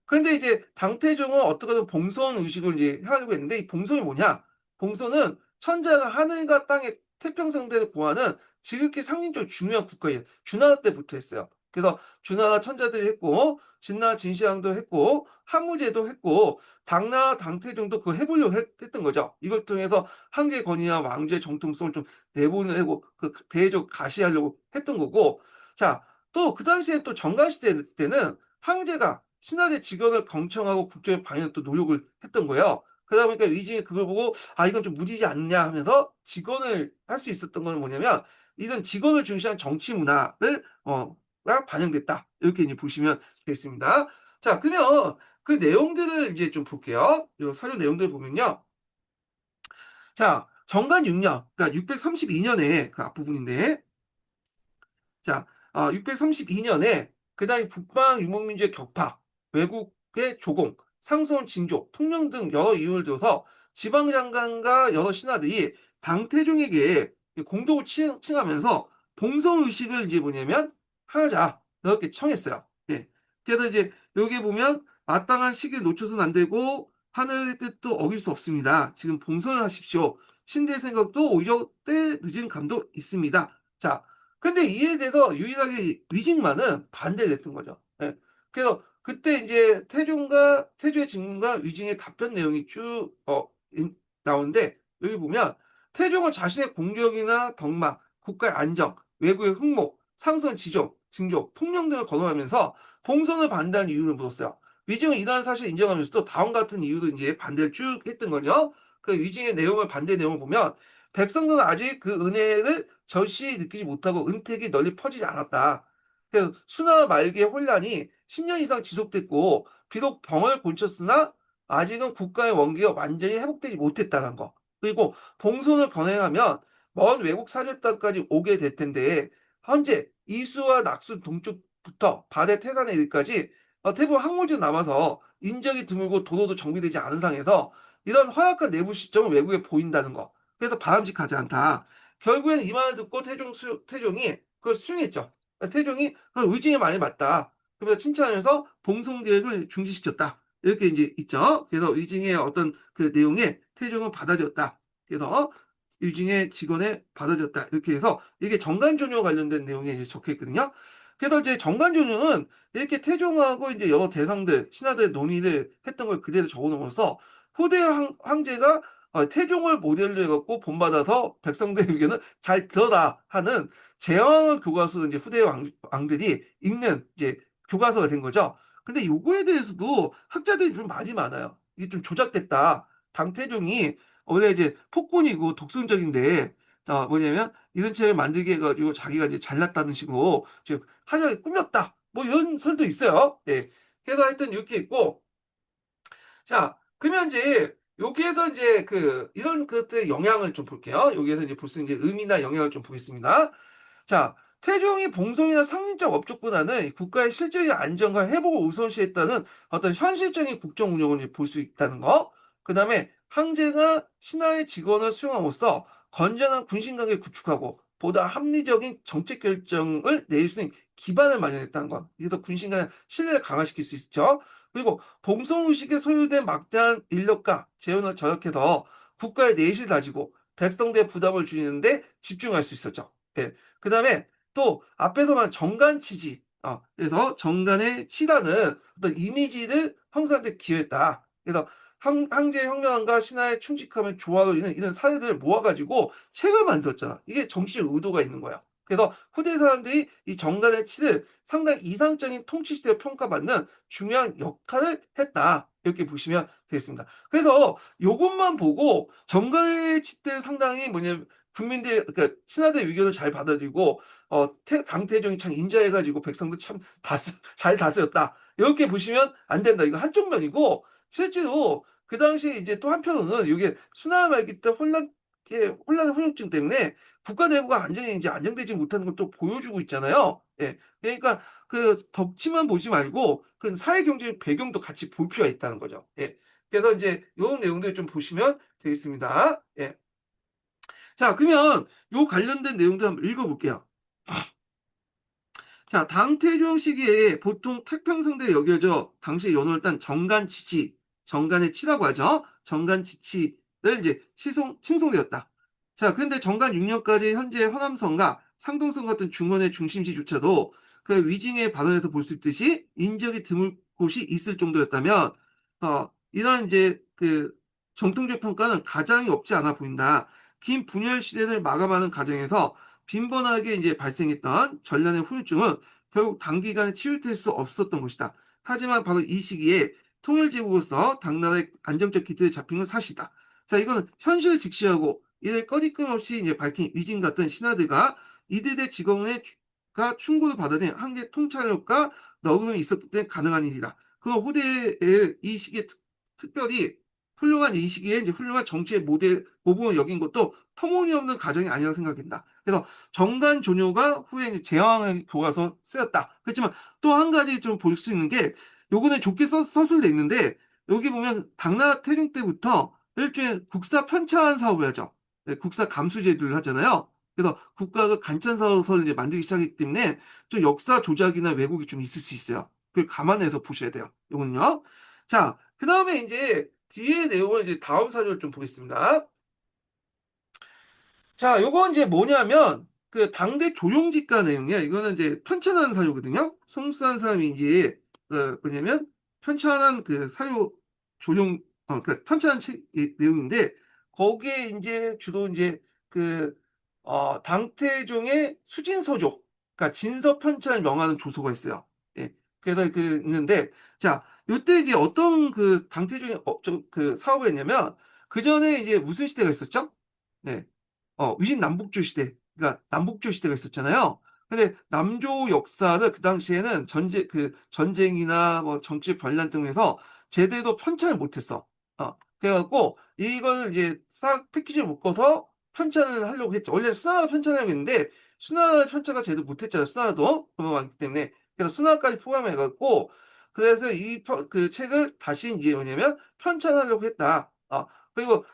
그런데 이제 당태종은 어떻게든 봉선 의식을 이제 하려고 했는데, 이 봉선이 뭐냐? 봉선은 천자가 하늘과 땅의 태평성대를 보호하는 지극히 상징적으로 중요한 국가예요. 주나라 때부터 했어요. 그래서 주나라 천자들이 했고, 진나라 진시황도 했고, 항우제도 했고, 당나라 당태종도 그거 해보려고 했던 거죠. 이걸 통해서 한계 권위와 왕조의 정통성을 좀 내보내고 그 대외적 가시하려고 했던 거고. 자, 또 그 당시에 또 정간시대 때는 황제가 신하대 직원을 경청하고 국정에 방해하는 또 노력을 했던 거예요. 그러다 보니까 위진이 그걸 보고 아 이건 좀 무리지 않냐 하면서 직원을 할 수 있었던 건 뭐냐면, 이런 직원을 중시한 정치 문화를 가 반영됐다. 이렇게 이제 보시면 되겠습니다. 자, 그러면 그 내용들을 이제 좀 볼게요. 요 서류 내용들 보면요. 자, 정관 6년, 그러니까 632년에 그 앞부분인데, 자, 632년에 그다음에 북방 유목민주의 격파, 외국의 조공, 상소원 징조, 풍령 등 여러 이유를 들어서 지방장관과 여러 신하들이 당태종에게 공덕을 칭하면서 봉성 의식을 이제 뭐냐면 하자 이렇게 청했어요. 예. 그래서 이제 여기 보면 마땅한 시기에 놓쳐서는 안 되고 하늘의 뜻도 어길 수 없습니다. 지금 봉선을 하십시오. 신대의 생각도 오히려 때 늦은 감도 있습니다. 자, 근데 이에 대해서 유일하게 위징만은 반대를 냈던 거죠. 예. 그래서 그때 이제 태조의 질문과 위징의 답변 내용이 쭉 나오는데, 여기 보면 태종은 자신의 공적이나 덕망, 국가의 안정, 외국의 흑목, 상선 징조, 풍령 등을 거론하면서 봉선을 반대하는 이유를 물었어요. 위징은 이러한 사실을 인정하면서도 다음 같은 이유로 이제 반대를 쭉 했던 거죠. 그 위징의 내용을 반대 내용을 보면 백성들은 아직 그 은혜를 절실히 느끼지 못하고 은택이 널리 퍼지지 않았다. 그래서 순화 말기의 혼란이 10년 이상 지속됐고 비록 병을 고쳤으나 아직은 국가의 원기가 완전히 회복되지 못했다는 거. 그리고 봉선을 건행하면 먼 외국 사절단까지 오게 될 텐데 현재 이수와 낙수 동쪽부터 바대 태산에 이르기까지 대부분 항모지로 남아서 인적이 드물고 도로도 정비되지 않은 상에서 이런 허약한 내부 시점을 외국에 보인다는 거. 그래서 바람직하지 않다. 결국에는 이 말을 듣고 태종이 그걸 수용했죠. 태종이 의지에 많이 맞다. 그러면서 칭찬하면서 봉송 계획을 중지시켰다. 이렇게 이제 있죠. 그래서 의징의 어떤 그 내용에 태종은 받아들였다. 그래서 의징의 직원에 받아들였다. 이렇게 해서 이게 정관조뇨 관련된 내용이 이제 적혀 있거든요. 그래서 이제 정관조뇨는 이렇게 태종하고 이제 여러 대상들, 신하들 논의를 했던 걸 그대로 적어 놓으면서 후대 황제가 태종을 모델로 해갖고 본받아서 백성들의 의견을 잘 들어라 하는 제왕을 교과서로 이제 후대 왕들이 읽는 이제 교과서가 된 거죠. 근데 요거에 대해서도 학자들이 좀 말이 많아요. 이게 좀 조작됐다. 당태종이 원래 이제 폭군이고 독선적인데 뭐냐면 이런 책을 만들게 해가지고 자기가 이제 잘났다는 식으로 지금 하려고 꾸몄다. 뭐 이런 설도 있어요. 예. 그래서 하여튼 이렇게 있고, 자, 그러면 이제 여기에서 이제 그 이런 것들의 영향을 좀 볼게요. 여기에서 이제 볼 수 있는 이제 의미나 영향을 좀 보겠습니다. 자, 태종이 봉송이나 상징적 업적보다는 국가의 실질적인 안정과 회복을 우선시했다는 어떤 현실적인 국정 운영을 볼 수 있다는 거. 그 다음에 황제가 신하의 직원을 수용함으로써 건전한 군신관계를 구축하고 보다 합리적인 정책 결정을 내릴 수 있는 기반을 마련했다는 것. 그래서 군신간의 신뢰를 강화시킬 수 있죠. 그리고 봉송의식에 소유된 막대한 인력과 재원을 절약해서 국가의 내실을 다지고 백성들의 부담을 줄이는데 집중할 수 있었죠. 예. 그 다음에 또 앞에서 말한 정간치지, 그래서 정간의 치라는 어떤 이미지를 형성하는 데 기여했다. 그래서 황제의 현명함과 신하의 충직함의 조화로 인한 이런 사례들을 모아가지고 책을 만들었잖아. 이게 정치적 의도가 있는 거야. 그래서 후대 사람들이 이 정간의 치를 상당히 이상적인 통치 시대로 평가받는 중요한 역할을 했다. 이렇게 보시면 되겠습니다. 그래서 요것만 보고 정간의 치 때 상당히 뭐냐면 국민들, 그러니까 신하들 의견을 잘 받아들이고 당태종이 참 인자해가지고 백성도 참 잘 다스렸다. 이렇게 보시면 안 된다. 이거 한쪽 면이고, 실제로 그 당시에 이제 또 한편으로는 이게 순화 말기 때 혼란 이게 혼란의 후유증 때문에 국가 내부가 안정이 이제 안정되지 못하는 걸 또 보여주고 있잖아요. 예. 그러니까 그 덕치만 보지 말고 그 사회 경제 배경도 같이 볼 필요가 있다는 거죠. 예. 그래서 인제 요런 내용들 좀 보시면 되겠습니다. 예. 자, 그러면 요 관련된 내용들 한번 읽어 볼게요. 자, 당태종 시기에 보통 태평성대에 여겨져 당시에 연호를 딴 정간치치, 정간의 치라고 하죠. 정간치치를 이제 칭송되었다. 자, 근데 정간 6년까지 현재 허남성과 상동성 같은 중원의 중심지조차도 그 위징의 발언에서 볼 수 있듯이 인적이 드물 곳이 있을 정도였다면, 이런 이제 그 정통적 평가는 가장이 없지 않아 보인다. 긴 분열 시대를 마감하는 과정에서 빈번하게 이제 발생했던 전란의 후유증은 결국 단기간에 치유될 수 없었던 것이다. 하지만 바로 이 시기에 통일제국으로서 당나라의 안정적 기틀이 잡힌 건 사실이다. 자, 이거는 현실을 직시하고 이를 꺼리낌없이 이제 밝힌 위진 같은 신하들과 이들의 직원가 충고를 받아낸 한계 통찰력과 너그름이 있었기 때문에 가능한 일이다. 그럼 후대의 이 시기에 특별히 훌륭한 이 시기에 이제 훌륭한 정치의 모범을 여긴 것도 터무니없는 가정이 아니라고 생각된다. 그래서 정간 조뇨가 후에 이제 제왕의 교과서 쓰였다. 그렇지만 또 한 가지 좀 볼 수 있는 게 요거는 좋게 서술돼 있는데 여기 보면 당나라 태종 때부터 일종의 국사 편찬 사업을 하죠. 네, 국사 감수 제도를 하잖아요. 그래서 국가가 간찬 사업을 이제 만들기 시작했기 때문에 좀 역사 조작이나 왜곡이 좀 있을 수 있어요. 그걸 감안해서 보셔야 돼요. 요거는요. 자, 그 다음에 이제 뒤에 내용을 이제 다음 사료를 좀 보겠습니다. 자, 요건 이제 뭐냐면 그 당대 조용직가 내용이야. 이거는 이제 편찬한 사유거든요. 송수한 사람이 이제 뭐냐면 편찬한 그 사유 조용 그러니까 편찬한 책 내용인데 거기에 이제 주로 이제 그 당태종의 수진서조 그러니까 진서 편찬을 명하는 조서가 있어요. 예. 그래서 그 있는데 자, 요때 이제 어떤 그 당태종의 그 사업을 했냐면 그 전에 이제 무슨 시대가 있었죠? 네. 위진 남북조 시대, 그러니까 남북조 시대가 있었잖아요. 근데 남조 역사를 그 당시에는 전쟁이나 뭐 정치 반란 등에서 제대로 편찬을 못했어. 그래갖고 이거를 이제 싹 패키지를 묶어서 편찬을 하려고 했죠. 원래 수나라 편찬하려고 했는데 수나라 편찬가 제대로 못했잖아요. 수나라도 넘어갔기 때문에 그래서 수나라까지 포함해갖고 그래서 그 책을 다시 이제 뭐냐면 편찬하려고 했다. 그리고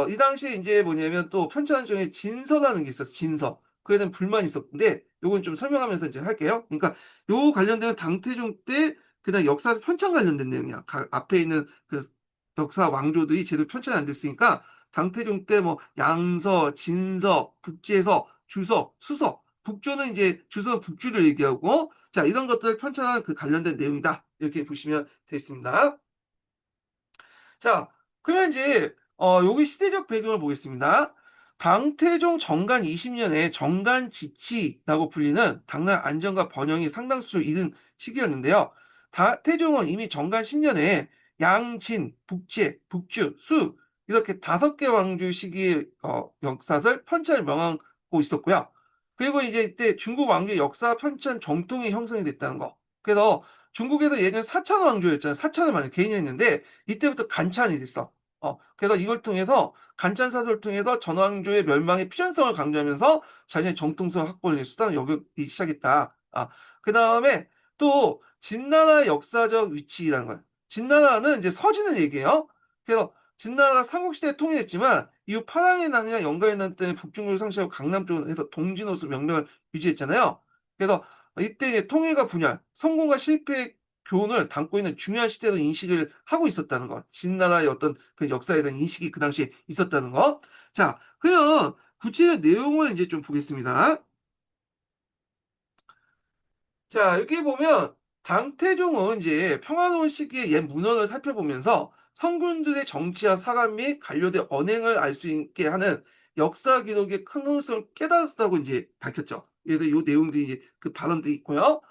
이 당시에 인제 뭐냐면 또 편찬 중에 진서라는 게 있었어, 진서. 그에 대한 불만이 있었는데 요건 좀 설명하면서 이제 할게요. 그러니까 요 관련된 당태종 때 그다음 역사 편찬 관련된 내용이야. 앞에 있는 그 역사 왕조들이 제대로 편찬이 안 됐으니까 당태종 때 뭐 양서, 진서, 북제서, 주서, 수서. 북조는 이제 주소는 북주를 얘기하고 자 이런 것들을 편찬한 그 관련된 내용이다. 이렇게 보시면 되겠습니다. 자, 그러면 이제 여기 시대적 배경을 보겠습니다. 당태종 정간 20년에 정간지치라고 불리는 당나라 안정과 번영이 상당수를 이룬 시기였는데요. 태종은 이미 정간 10년에 양진, 북제, 북주, 수 이렇게 5개 왕조 시기의 역사를 편찬을 명하고 있었고요. 그리고 이제 이때 중국 왕조의 역사 편찬 정통이 형성이 됐다는 거. 그래서 중국에서 예전 사찬 왕조였잖아요. 사찬을 만든 개인이 있는데 이때부터 간찬이 됐어. 그래서 이걸 통해서 간찬 사설을 통해서 전왕조의 멸망의 필연성을 강조하면서 자신의 정통성 확보를 수단을 여기기 시작했다. 그다음에 또 진나라의 역사적 위치라는 거야. 진나라는 이제 서진을 얘기해요. 그래서 진나라가 삼국시대에 통일했지만 이후 파랑의 난이나 영가의 난 때문에 북중국을 상실하고 강남 쪽으로 해서 동진으로서 명령을 유지했잖아요. 그래서 이때 이제 통일과 분열, 성공과 실패의 교훈을 담고 있는 중요한 시대로 인식을 하고 있었다는 거. 진나라의 어떤 그 역사에 대한 인식이 그 당시에 있었다는 거. 자, 그러면 구체적 내용을 이제 좀 보겠습니다. 자, 여기 보면 당태종은 이제 평화로운 시기의 옛 문헌을 살펴보면서 성군들의 정치와 사관 및 관료들의 언행을 알 수 있게 하는 역사 기록의 큰 효능성을 깨달았다고 이제 밝혔죠. 그래서 이 내용들이 이제 그 발언들이 있고요.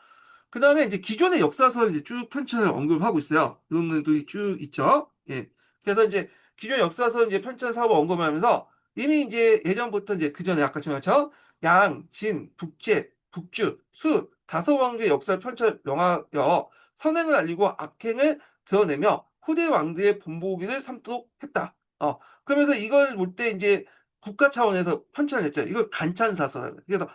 그다음에 이제 기존의 역사서를 이제 쭉 편찬을 언급하고 있어요. 이런 것들이 쭉 있죠. 예. 그래서 이제 기존 역사서 이제 편찬 사업을 언급하면서 이미 이제 예전부터 이제 그 전에 아까 말한 것처럼 양, 진, 북제, 북주, 수 다섯 왕조의 역사를 편찬 명하여 선행을 알리고 악행을 드러내며 후대 왕들의 본보기를 삼도록 했다. 그러면서 이걸 볼 때 이제 국가 차원에서 편찬을 했죠. 이걸 간찬사설. 그래서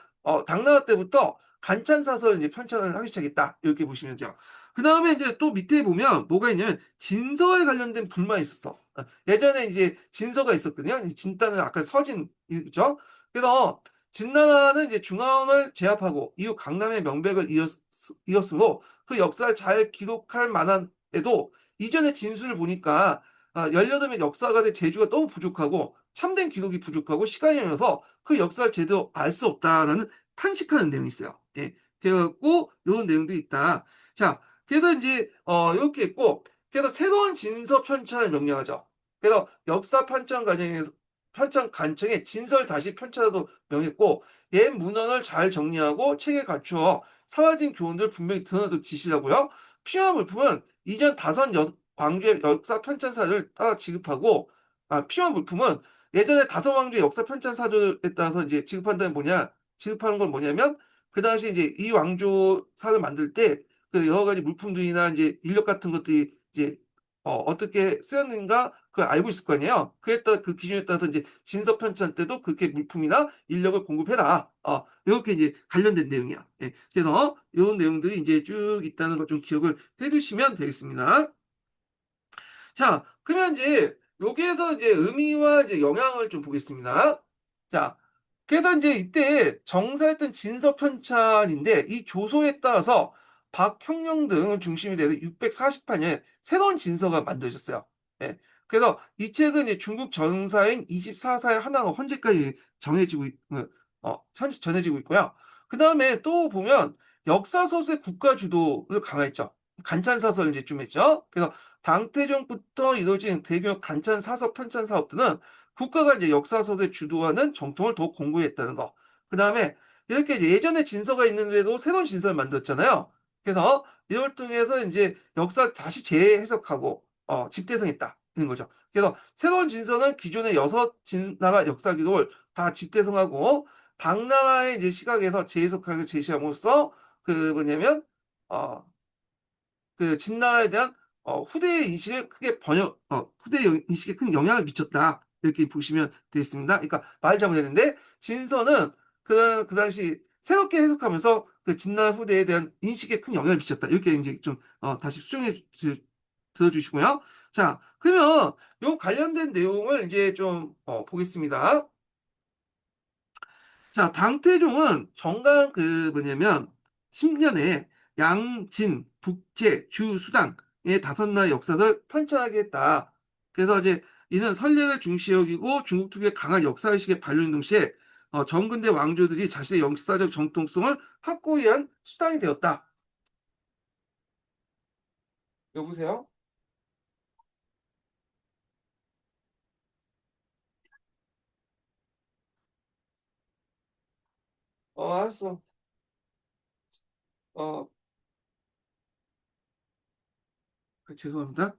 당나라 때부터 간찬사설을 이제 편찬을 하기 시작했다. 이렇게 보시면 돼요. 그다음에 이제 또 밑에 보면 뭐가 있냐면 진서에 관련된 불만이 있었어. 예전에 이제 진서가 있었거든요. 이 진다는 아까 서진이죠. 그래서 진나라는 이제 중화원을 제압하고 이후 강남의 명백을 이었으므로 그 역사를 잘 기록할 만한 에도 이전의 진술을 보니까 18명 역사가의 재주가 너무 부족하고 참된 기록이 부족하고 시간이 걸려서 그 역사를 제대로 알 수 없다라는 탄식하는 내용이 있어요. 예. 그래갖고 요런 내용도 있다. 자, 그래서 이제 요렇게 있고 그래서 새로운 진서 편찬을 명령하죠. 그래서 역사 편찬 과정에서 편찬 관청에 진서를 다시 편찬하도록 명했고 옛 문헌을 잘 정리하고 책에 갖추어 사라진 교훈들 분명히 드러나도록 지시하고요. 필요한 물품은 이전 다선 왕조의 역사 편찬사를 따라 지급하고 필요한 물품은 예전에 다선 왕조의 역사 편찬사들에 따라서 이제 지급한다는 뭐냐 지급하는 건 뭐냐면 그 당시 이제 이 왕조사를 만들 때 그 여러 가지 물품들이나 이제 인력 같은 것들이 이제 어떻게 쓰였는가 그걸 알고 있을 거 아니에요. 그에 따라 그 기준에 따라서 이제 진서 편찬 때도 그렇게 물품이나 인력을 공급해라. 요렇게 이제 관련된 내용이야. 예. 그래서 요런 내용들이 이제 쭉 있다는 걸 좀 기억을 해 두시면 되겠습니다. 자, 그러면 이제 여기에서 이제 의미와 이제 영향을 좀 보겠습니다. 자, 그래서 이제 이때 정사했던 진서 편찬인데 이 조서에 따라서 박형령 등을 중심이 돼서 648년에 새로운 진서가 만들어졌어요. 예. 그래서 이 책은 이제 중국 정사인 24사의 하나가 현재까지 현재 전해지고 있고요. 그 다음에 또 보면 역사서술의 국가 주도를 강화했죠. 간찬사설 이제 좀 했죠. 그래서 당태종부터 이루어진 대규모 간찬 사서 편찬 사업들은 국가가 이제 역사서에 주도하는 정통을 더욱 공고했다는 거. 그 다음에 이렇게 이제 예전에 진서가 있는데도 새로운 진서를 만들었잖아요. 그래서 이걸 통해서 이제 역사를 다시 재해석하고 집대성했다. 는 거죠. 그래서 새로운 진서는 기존의 6진나라 역사 기록을 다 집대성하고 당나라의 이제 시각에서 재해석하고 제시함으로써 그 뭐냐면 어, 그 진나라에 대한 후대의 인식을 크게 후대의 인식에 큰 영향을 미쳤다. 이렇게 보시면 되겠습니다. 그러니까 말 잘못했는데 진서는 그 당시 새롭게 해석하면서 그 진나라 후대에 대한 인식에 큰 영향을 미쳤다. 이렇게 이제 좀 다시 수정해 들어주시고요. 자, 그러면 요 관련된 내용을 이제 좀 보겠습니다. 자, 당태종은 정강 그 뭐냐면 10년에 양진, 북제, 주, 수당의 5나라의 역사를 편찬하게 했다. 그래서 이제 이는 선례를 중시 여기고 중국 특유의 강한 역사의식의 발효인 동시에 전근대 왕조들이 자신의 역사적 정통성을 확고히 한 수단이 되었다. 여보세요? 알았어. 어, 죄송합니다.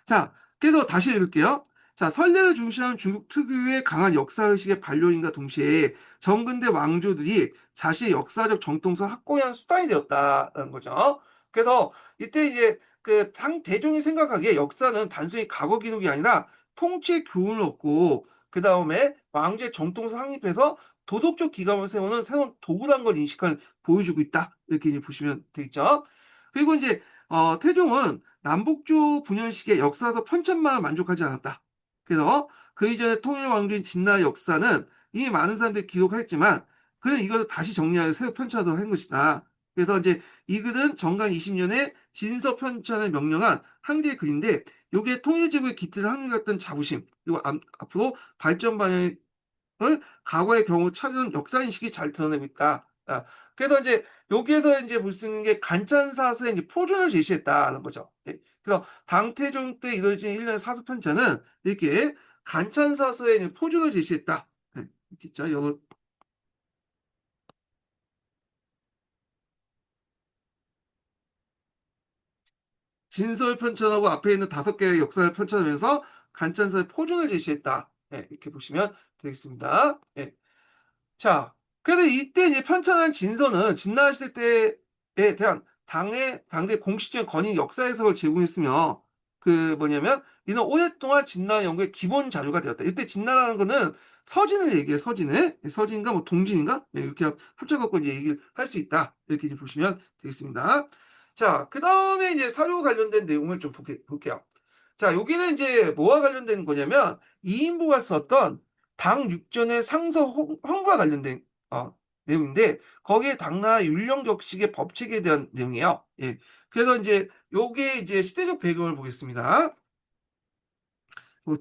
자, 그래서 다시 읽을게요. 자, 선례를 중시하는 중국 특유의 강한 역사의식의 반려인과 동시에 정근대 왕조들이 자신의 역사적 정통성 확고히 한 수단이 되었다는 거죠. 그래서 이때 이제 그 당 대종이 생각하기에 역사는 단순히 과거 기록이 아니라 통치의 교훈을 얻고 그 다음에 왕조의 정통성 확립해서 도덕적 기감을 세우는 새로운 도구란 걸 인식을 보여주고 있다. 이렇게 이제 보시면 되겠죠. 그리고 이제 태종은 남북조 분열식의 역사서 편찬만을 만족하지 않았다. 그래서 그 이전에 통일 왕조인 진나라 역사는 이미 많은 사람들이 기록했지만 그는 이것을 다시 정리하여 새로 편찬하도록 한 것이다. 그래서 이제 이 글은 정강 20년에 진서 편찬을 명령한 한계의 글인데 요게 통일제국의 기틀을 확립했던 자부심 그리고 앞으로 발전 방향을 과거의 경우 찾은 역사인식이 잘 드러내고 있다. 그래서 이제 여기에서 이제 볼 수 있는 게 간찬사서의 이제 표준을 제시했다는 거죠. 예. 그래서 당태종 때 이루어진 일련의 사서편찬은 이렇게 간찬사서의 이제 표준을 제시했다. 예. 이렇게 있죠. 여러 진설 편찬하고 앞에 있는 5개의 역사를 편찬하면서 간찬사의 표준을 제시했다. 예. 이렇게 보시면 되겠습니다. 예. 자, 그래서 이때 이제 편찬한 진서는 진나라 시대 때에 대한 당대 공식적인 건의 역사 해석을 제공했으며 그 뭐냐면 이는 오랫동안 진나라 연구의 기본 자료가 되었다. 이때 진나라는 거는 서진을 얘기해요. 서진을. 서진인가 뭐 동진인가? 네, 이렇게 합쳐갖고 이제 얘기를 할 수 있다. 이렇게 이제 보시면 되겠습니다. 자, 그 다음에 이제 사료 관련된 내용을 좀 볼게요. 자, 여기는 이제 뭐와 관련된 거냐면 이인보가 썼던 당 육전의 상서 홍보와 관련된 내용인데 거기에 당나라 율령격식의 법칙에 대한 내용이에요. 예. 그래서 이제 요게 이제 시대적 배경을 보겠습니다.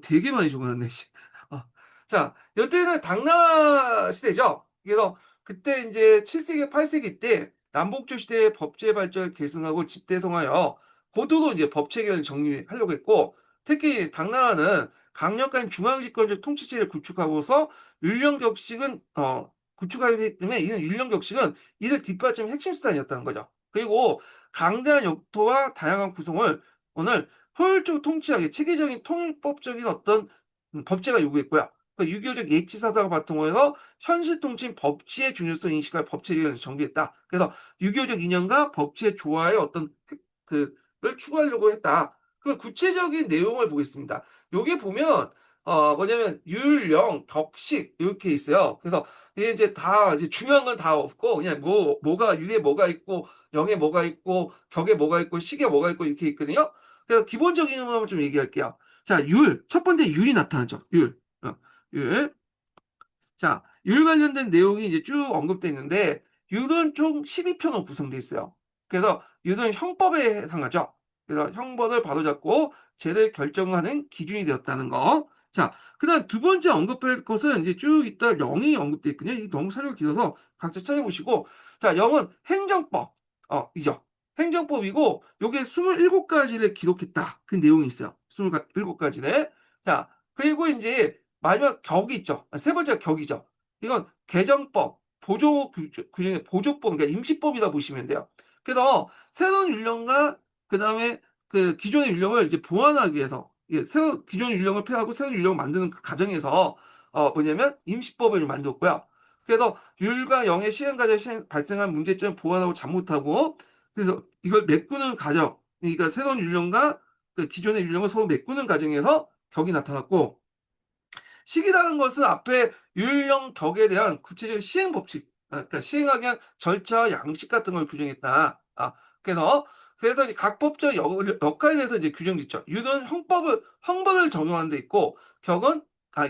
되게 많이 적어놨네. 씨. 어. 자, 이때는 당나라 시대죠. 그래서 그때 이제 7세기, 8세기 때 남북조 시대의 법제 발전을 계승하고 집대성하여 고도로 이제 법 체계를 정리하려고 했고, 특히 당나라는 강력한 중앙집권적 통치체를 구축하고서 율령격식은 구축하기 때문에 이는 율령격식은 이를 뒷받침의 핵심 수단이었다는 거죠. 그리고 강대한 영토와 다양한 구성을 오늘 효율적 통치하기, 체계적인 통일법적인 어떤 법제가 요구했고요. 6.25적 예치사상을 바탕으로 해서 현실 통치인 법치의 중요성 인식할 법체계를 정비했다. 그래서 6.25적 이념과 법치의 조화의 어떤 그를 추구하려고 했다. 그럼 구체적인 내용을 보겠습니다. 여기 보면 뭐냐면 율령, 격식 이렇게 있어요. 그래서 이게 이제 다 이제 중요한 건 다 없고 그냥 뭐가 율에 뭐가 있고 영에 뭐가 있고 격에 뭐가 있고 식에 뭐가 있고 이렇게 있거든요. 그래서 기본적인 것만 좀 얘기할게요. 자, 첫 번째 율이 나타나죠. 율. 율. 자, 율 관련된 내용이 이제 쭉 언급되어 있는데, 율은 총 12편으로 구성되어 있어요. 그래서 율은 형법에 해당하죠. 그래서 형법을 바로잡고 죄를 결정하는 기준이 되었다는 거. 자, 그 다음 두 번째 언급할 것은 이제 쭉 있다 영이 언급되어 있거든요. 이 너무 사료가 길어서 각자 찾아보시고. 자, 영은 행정법. 이죠. 행정법이고, 요게 27가지를 기록했다. 그 내용이 있어요. 27가지를. 자, 그리고 이제 마지막 격이 있죠. 세 번째가 격이죠. 이건 개정법, 규정의 보조법, 그러니까 임시법이다 보시면 돼요. 그래서 새로운 율령과 그 다음에 그 기존의 율령을 이제 보완하기 위해서 새로운 기존 율령을 폐하고 새로운 율령을 만드는 그 과정에서 뭐냐면 임시법을 만들었고요. 그래서 율과 영의 시행 과정에 발생한 문제점을 보완하고 잘못하고 그래서 이걸 메꾸는 과정, 그러니까 새로운 율령과 그 기존의 율령을 서로 메꾸는 과정에서 격이 나타났고 식이라는 것은 앞에 율령 격에 대한 구체적인 시행 법칙, 그러니까 시행하기 위한 절차와 양식 같은 걸 규정했다. 그래서 이제 각 법적 역할에 대해서 이제 규정짓죠. 율은 형법을 적용하는 데 있고,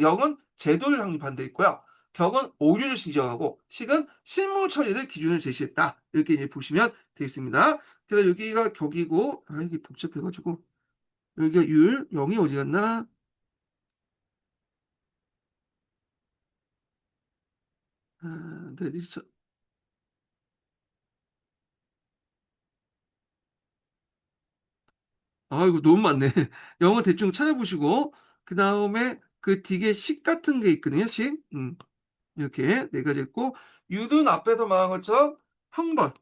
영은 제도를 확립하는 데 있고요. 격은 오류를 지정하고, 식은 실무 처리를 기준을 제시했다. 이렇게 이제 보시면 되겠습니다. 그래서 여기가 격이고, 이게 복잡해가지고, 여기가 율, 영이 어디 갔나? 네, 이거 너무 많네. 영어 대충 찾아보시고, 그 다음에 그 뒤에 식 같은 게 있거든요, 식. 이렇게 네 가지 있고, 유든 앞에서 말한 것처럼 형벌,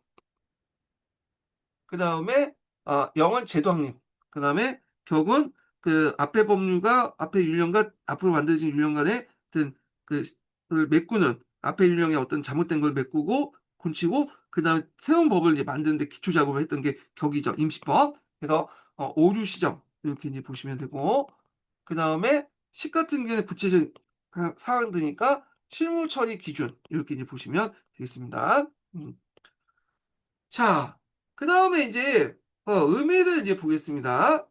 그 다음에 영은 제도 확립, 그 다음에 격은 그 앞에 법률과 앞에 율령과 앞으로 만들어진 율령 간의 어떤 그걸 메꾸는 앞에 율령의 어떤 잘못된 걸 메꾸고 고치고 그 다음에 새로운 법을 이제 만드는데 기초 작업을 했던 게 격이죠. 임시법. 그래서 오류 시정 이렇게 이제 보시면 되고 그 다음에 식 같은 경우는 구체적인 사항들이니까 실무 처리 기준 이렇게 이제 보시면 되겠습니다. 자, 그 다음에 이제 의미를 이제 보겠습니다.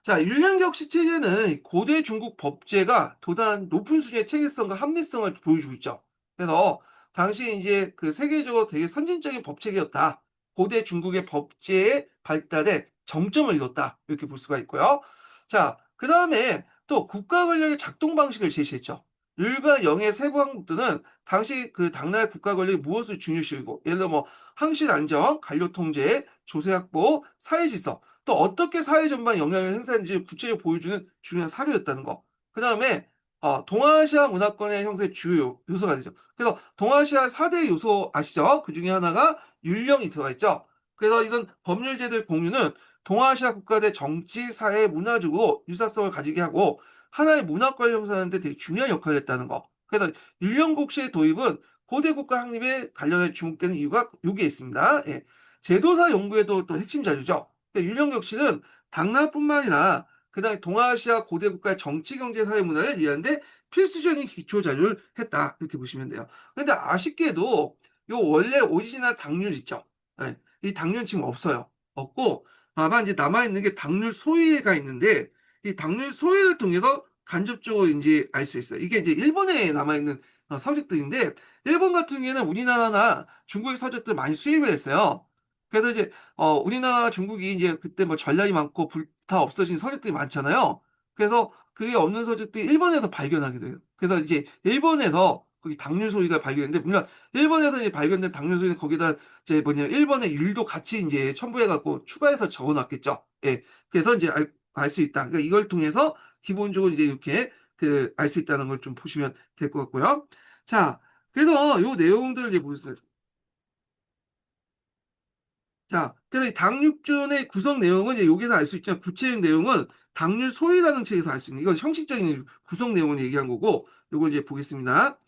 자, 율령격식 체제는 고대 중국 법제가 도단 높은 수준의 체계성과 합리성을 보여주고 있죠. 그래서 당시 이제 그 세계적으로 되게 선진적인 법체계였다. 고대 중국의 법제의 발달에 정점을 이뤘다. 이렇게 볼 수가 있고요. 자, 그 다음에 또 국가 권력의 작동 방식을 제시했죠. 율과 영의 세부 항목들은 당시 그 당나라 국가 권력이 무엇을 중요시 여기고 예를 들어 뭐 항실 안정, 관료 통제, 조세 확보, 사회 질서 또 어떻게 사회 전반에 영향을 행사하는지 구체적으로 보여주는 중요한 사료였다는 거. 그 다음에 동아시아 문화권의 형성의 주요 요소가 되죠. 그래서 동아시아 4대 요소 아시죠? 그 중에 하나가 율령이 들어가 있죠. 그래서 이런 법률 제도의 공유는 동아시아 국가의 정치, 사회, 문화적으로 유사성을 가지게 하고 하나의 문화권을 형성하는 데 되게 중요한 역할을 했다는 거. 그래서 율령국시의 도입은 고대 국가 확립에 관련해 주목되는 이유가 여기에 있습니다. 예. 제도사 연구에도 또 핵심 자료죠. 율령격시는 당나라뿐만 아니라 그다음에 동아시아 고대 국가의 정치, 경제, 사회 문화를 이해하는데 필수적인 기초 자료를 했다. 이렇게 보시면 돼요. 근데 아쉽게도 요 원래 오리지널 당률 있죠. 예. 이 당률 지금 없어요. 없고 아마 이제 남아 있는 게 당률 소위가 있는데 이 당률 소위를 통해서 간접적으로 이제 알 수 있어요. 이게 이제 일본에 남아 있는 서적들인데 일본 같은 경우에는 우리나라나 중국의 서적들 많이 수입을 했어요. 그래서 이제 우리나라 중국이 이제 그때 뭐 전략이 많고 불타 없어진 서적들이 많잖아요. 그래서 그게 없는 서적들이 일본에서 발견하게 돼요. 그래서 이제 일본에서 거기 당률 소위가 발견했는데 물론 일본에서 이제 발견된 당률 소위는 거기다 이제 뭐냐 일본의 율도 같이 이제 첨부해 갖고 추가해서 적어 놨겠죠. 예. 그래서 이제 알 수 있다. 그러니까 이걸 통해서 기본적으로 이제 이렇게 그 알 수 있다는 걸 좀 보시면 될 것 같고요. 자, 그래서 요 내용들을 이제 보겠습니다. 자, 그래서 이 당육준의 구성 내용은 이제 여기서 알 수 있지만 구체적 내용은 당률 소위라는 책에서 알 수 있는 이건 형식적인 구성 내용을 얘기한 거고 요걸 이제 보겠습니다.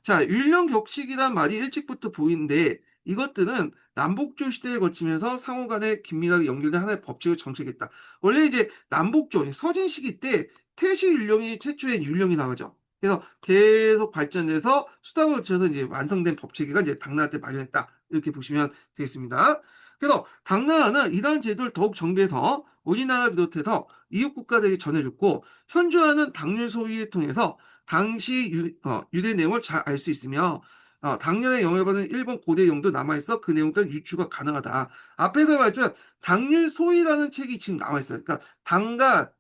자, 율령 격식이란 말이 일찍부터 보이는데 이것들은 남북조 시대를 거치면서 상호 간에 긴밀하게 연결된 하나의 법칙을 정책했다. 원래 이제 남북조 서진 시기 때 태시 율령이 최초의 율령이 나오죠. 그래서 계속 발전해서 수단을 거쳐서 이제 완성된 법체계가 이제 당나라 때 마련했다. 이렇게 보시면 되겠습니다. 그래서 당나라는 이러한 제도를 더욱 정비해서 우리나라 비롯해서 이웃 국가들에게 전해줬고 현존하는 당률 소위를 통해서 당시 유대 내용을 잘 알 수 있으며 당년에 영향받은 일본 고대 영도 남아있어 그 내용들 유추가 가능하다. 앞에서 말했지만 당률 소위라는 책이 지금 남아있어요. 그러니까 당과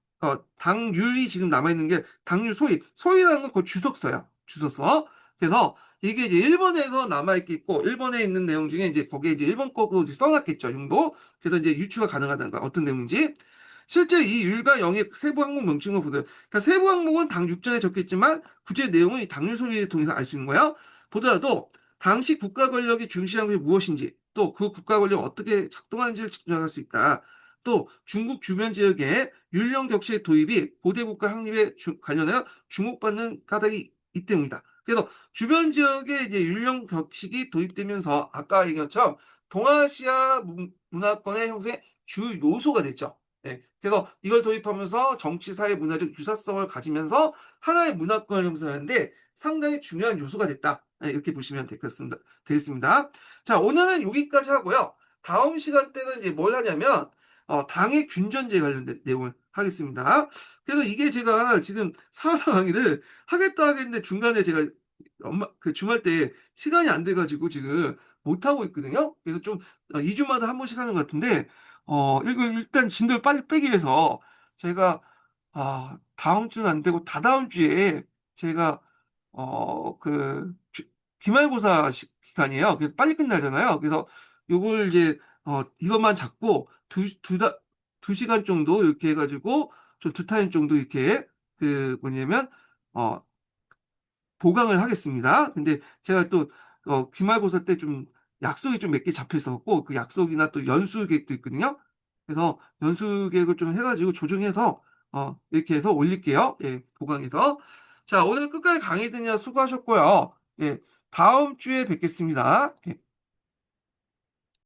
당률이 지금 남아있는 게 당률 소위. 소위라는 건 그 주석서야. 주석서. 그래서 이게 이제 일본에서 남아있겠고, 일본에 있는 내용 중에 이제 거기에 이제 일본 거로 이제 써놨겠죠, 정도. 그래서 이제 유추가 가능하다는 거야. 어떤 내용인지. 실제 이 율과 영의 세부 항목 명칭을 보세요. 그러니까 세부 항목은 당 6전에 적혀있지만 구체 내용은 이 당률 소리를 통해서 알 수 있는 거예요. 보더라도 당시 국가 권력이 중시한 게 무엇인지 또 그 국가 권력이 어떻게 작동하는지를 측정할 수 있다. 또 중국 주변 지역에 율령 격시의 도입이 고대 국가 확립에 관련하여 주목받는 까닭이 이 때문이다. 그래서 주변 지역에 이제 율령 격식이 도입되면서 아까 얘기한 것처럼 동아시아 문화권의 형성의 주 요소가 됐죠. 네. 그래서 이걸 도입하면서 정치, 사회, 문화적 유사성을 가지면서 하나의 문화권을 형성하는데 상당히 중요한 요소가 됐다. 네, 이렇게 보시면 되겠습니다. 자, 오늘은 여기까지 하고요. 다음 시간 때는 이제 뭘 하냐면 당의 균전제 관련된 내용을 하겠습니다. 그래서 이게 제가 지금 사서 강의를 하겠다 하겠는데 중간에 제가 그 주말 때 시간이 안 돼가지고 지금 못 하고 있거든요. 그래서 좀 2주마다 한 번씩 하는 것 같은데 이걸 일단 진도를 빨리 빼기 위해서 제가 다음 주는 안 되고 다다음 주에 제가 기말고사 기간이에요. 그래서 빨리 끝나잖아요. 그래서 요걸 이제 이것만 잡고 두 시간 정도 이렇게 해가지고 좀 두 타임 정도 이렇게 그 뭐냐면 어 보강을 하겠습니다. 근데 제가 또 기말고사 때 좀 약속이 좀 몇 개 잡혀 있었고 그 약속이나 또 연수 계획도 있거든요. 그래서 연수 계획을 좀 해가지고 조정해서 이렇게 해서 올릴게요. 예, 보강해서. 자, 오늘 끝까지 강의 듣느라 수고하셨고요. 예, 다음 주에 뵙겠습니다. 예.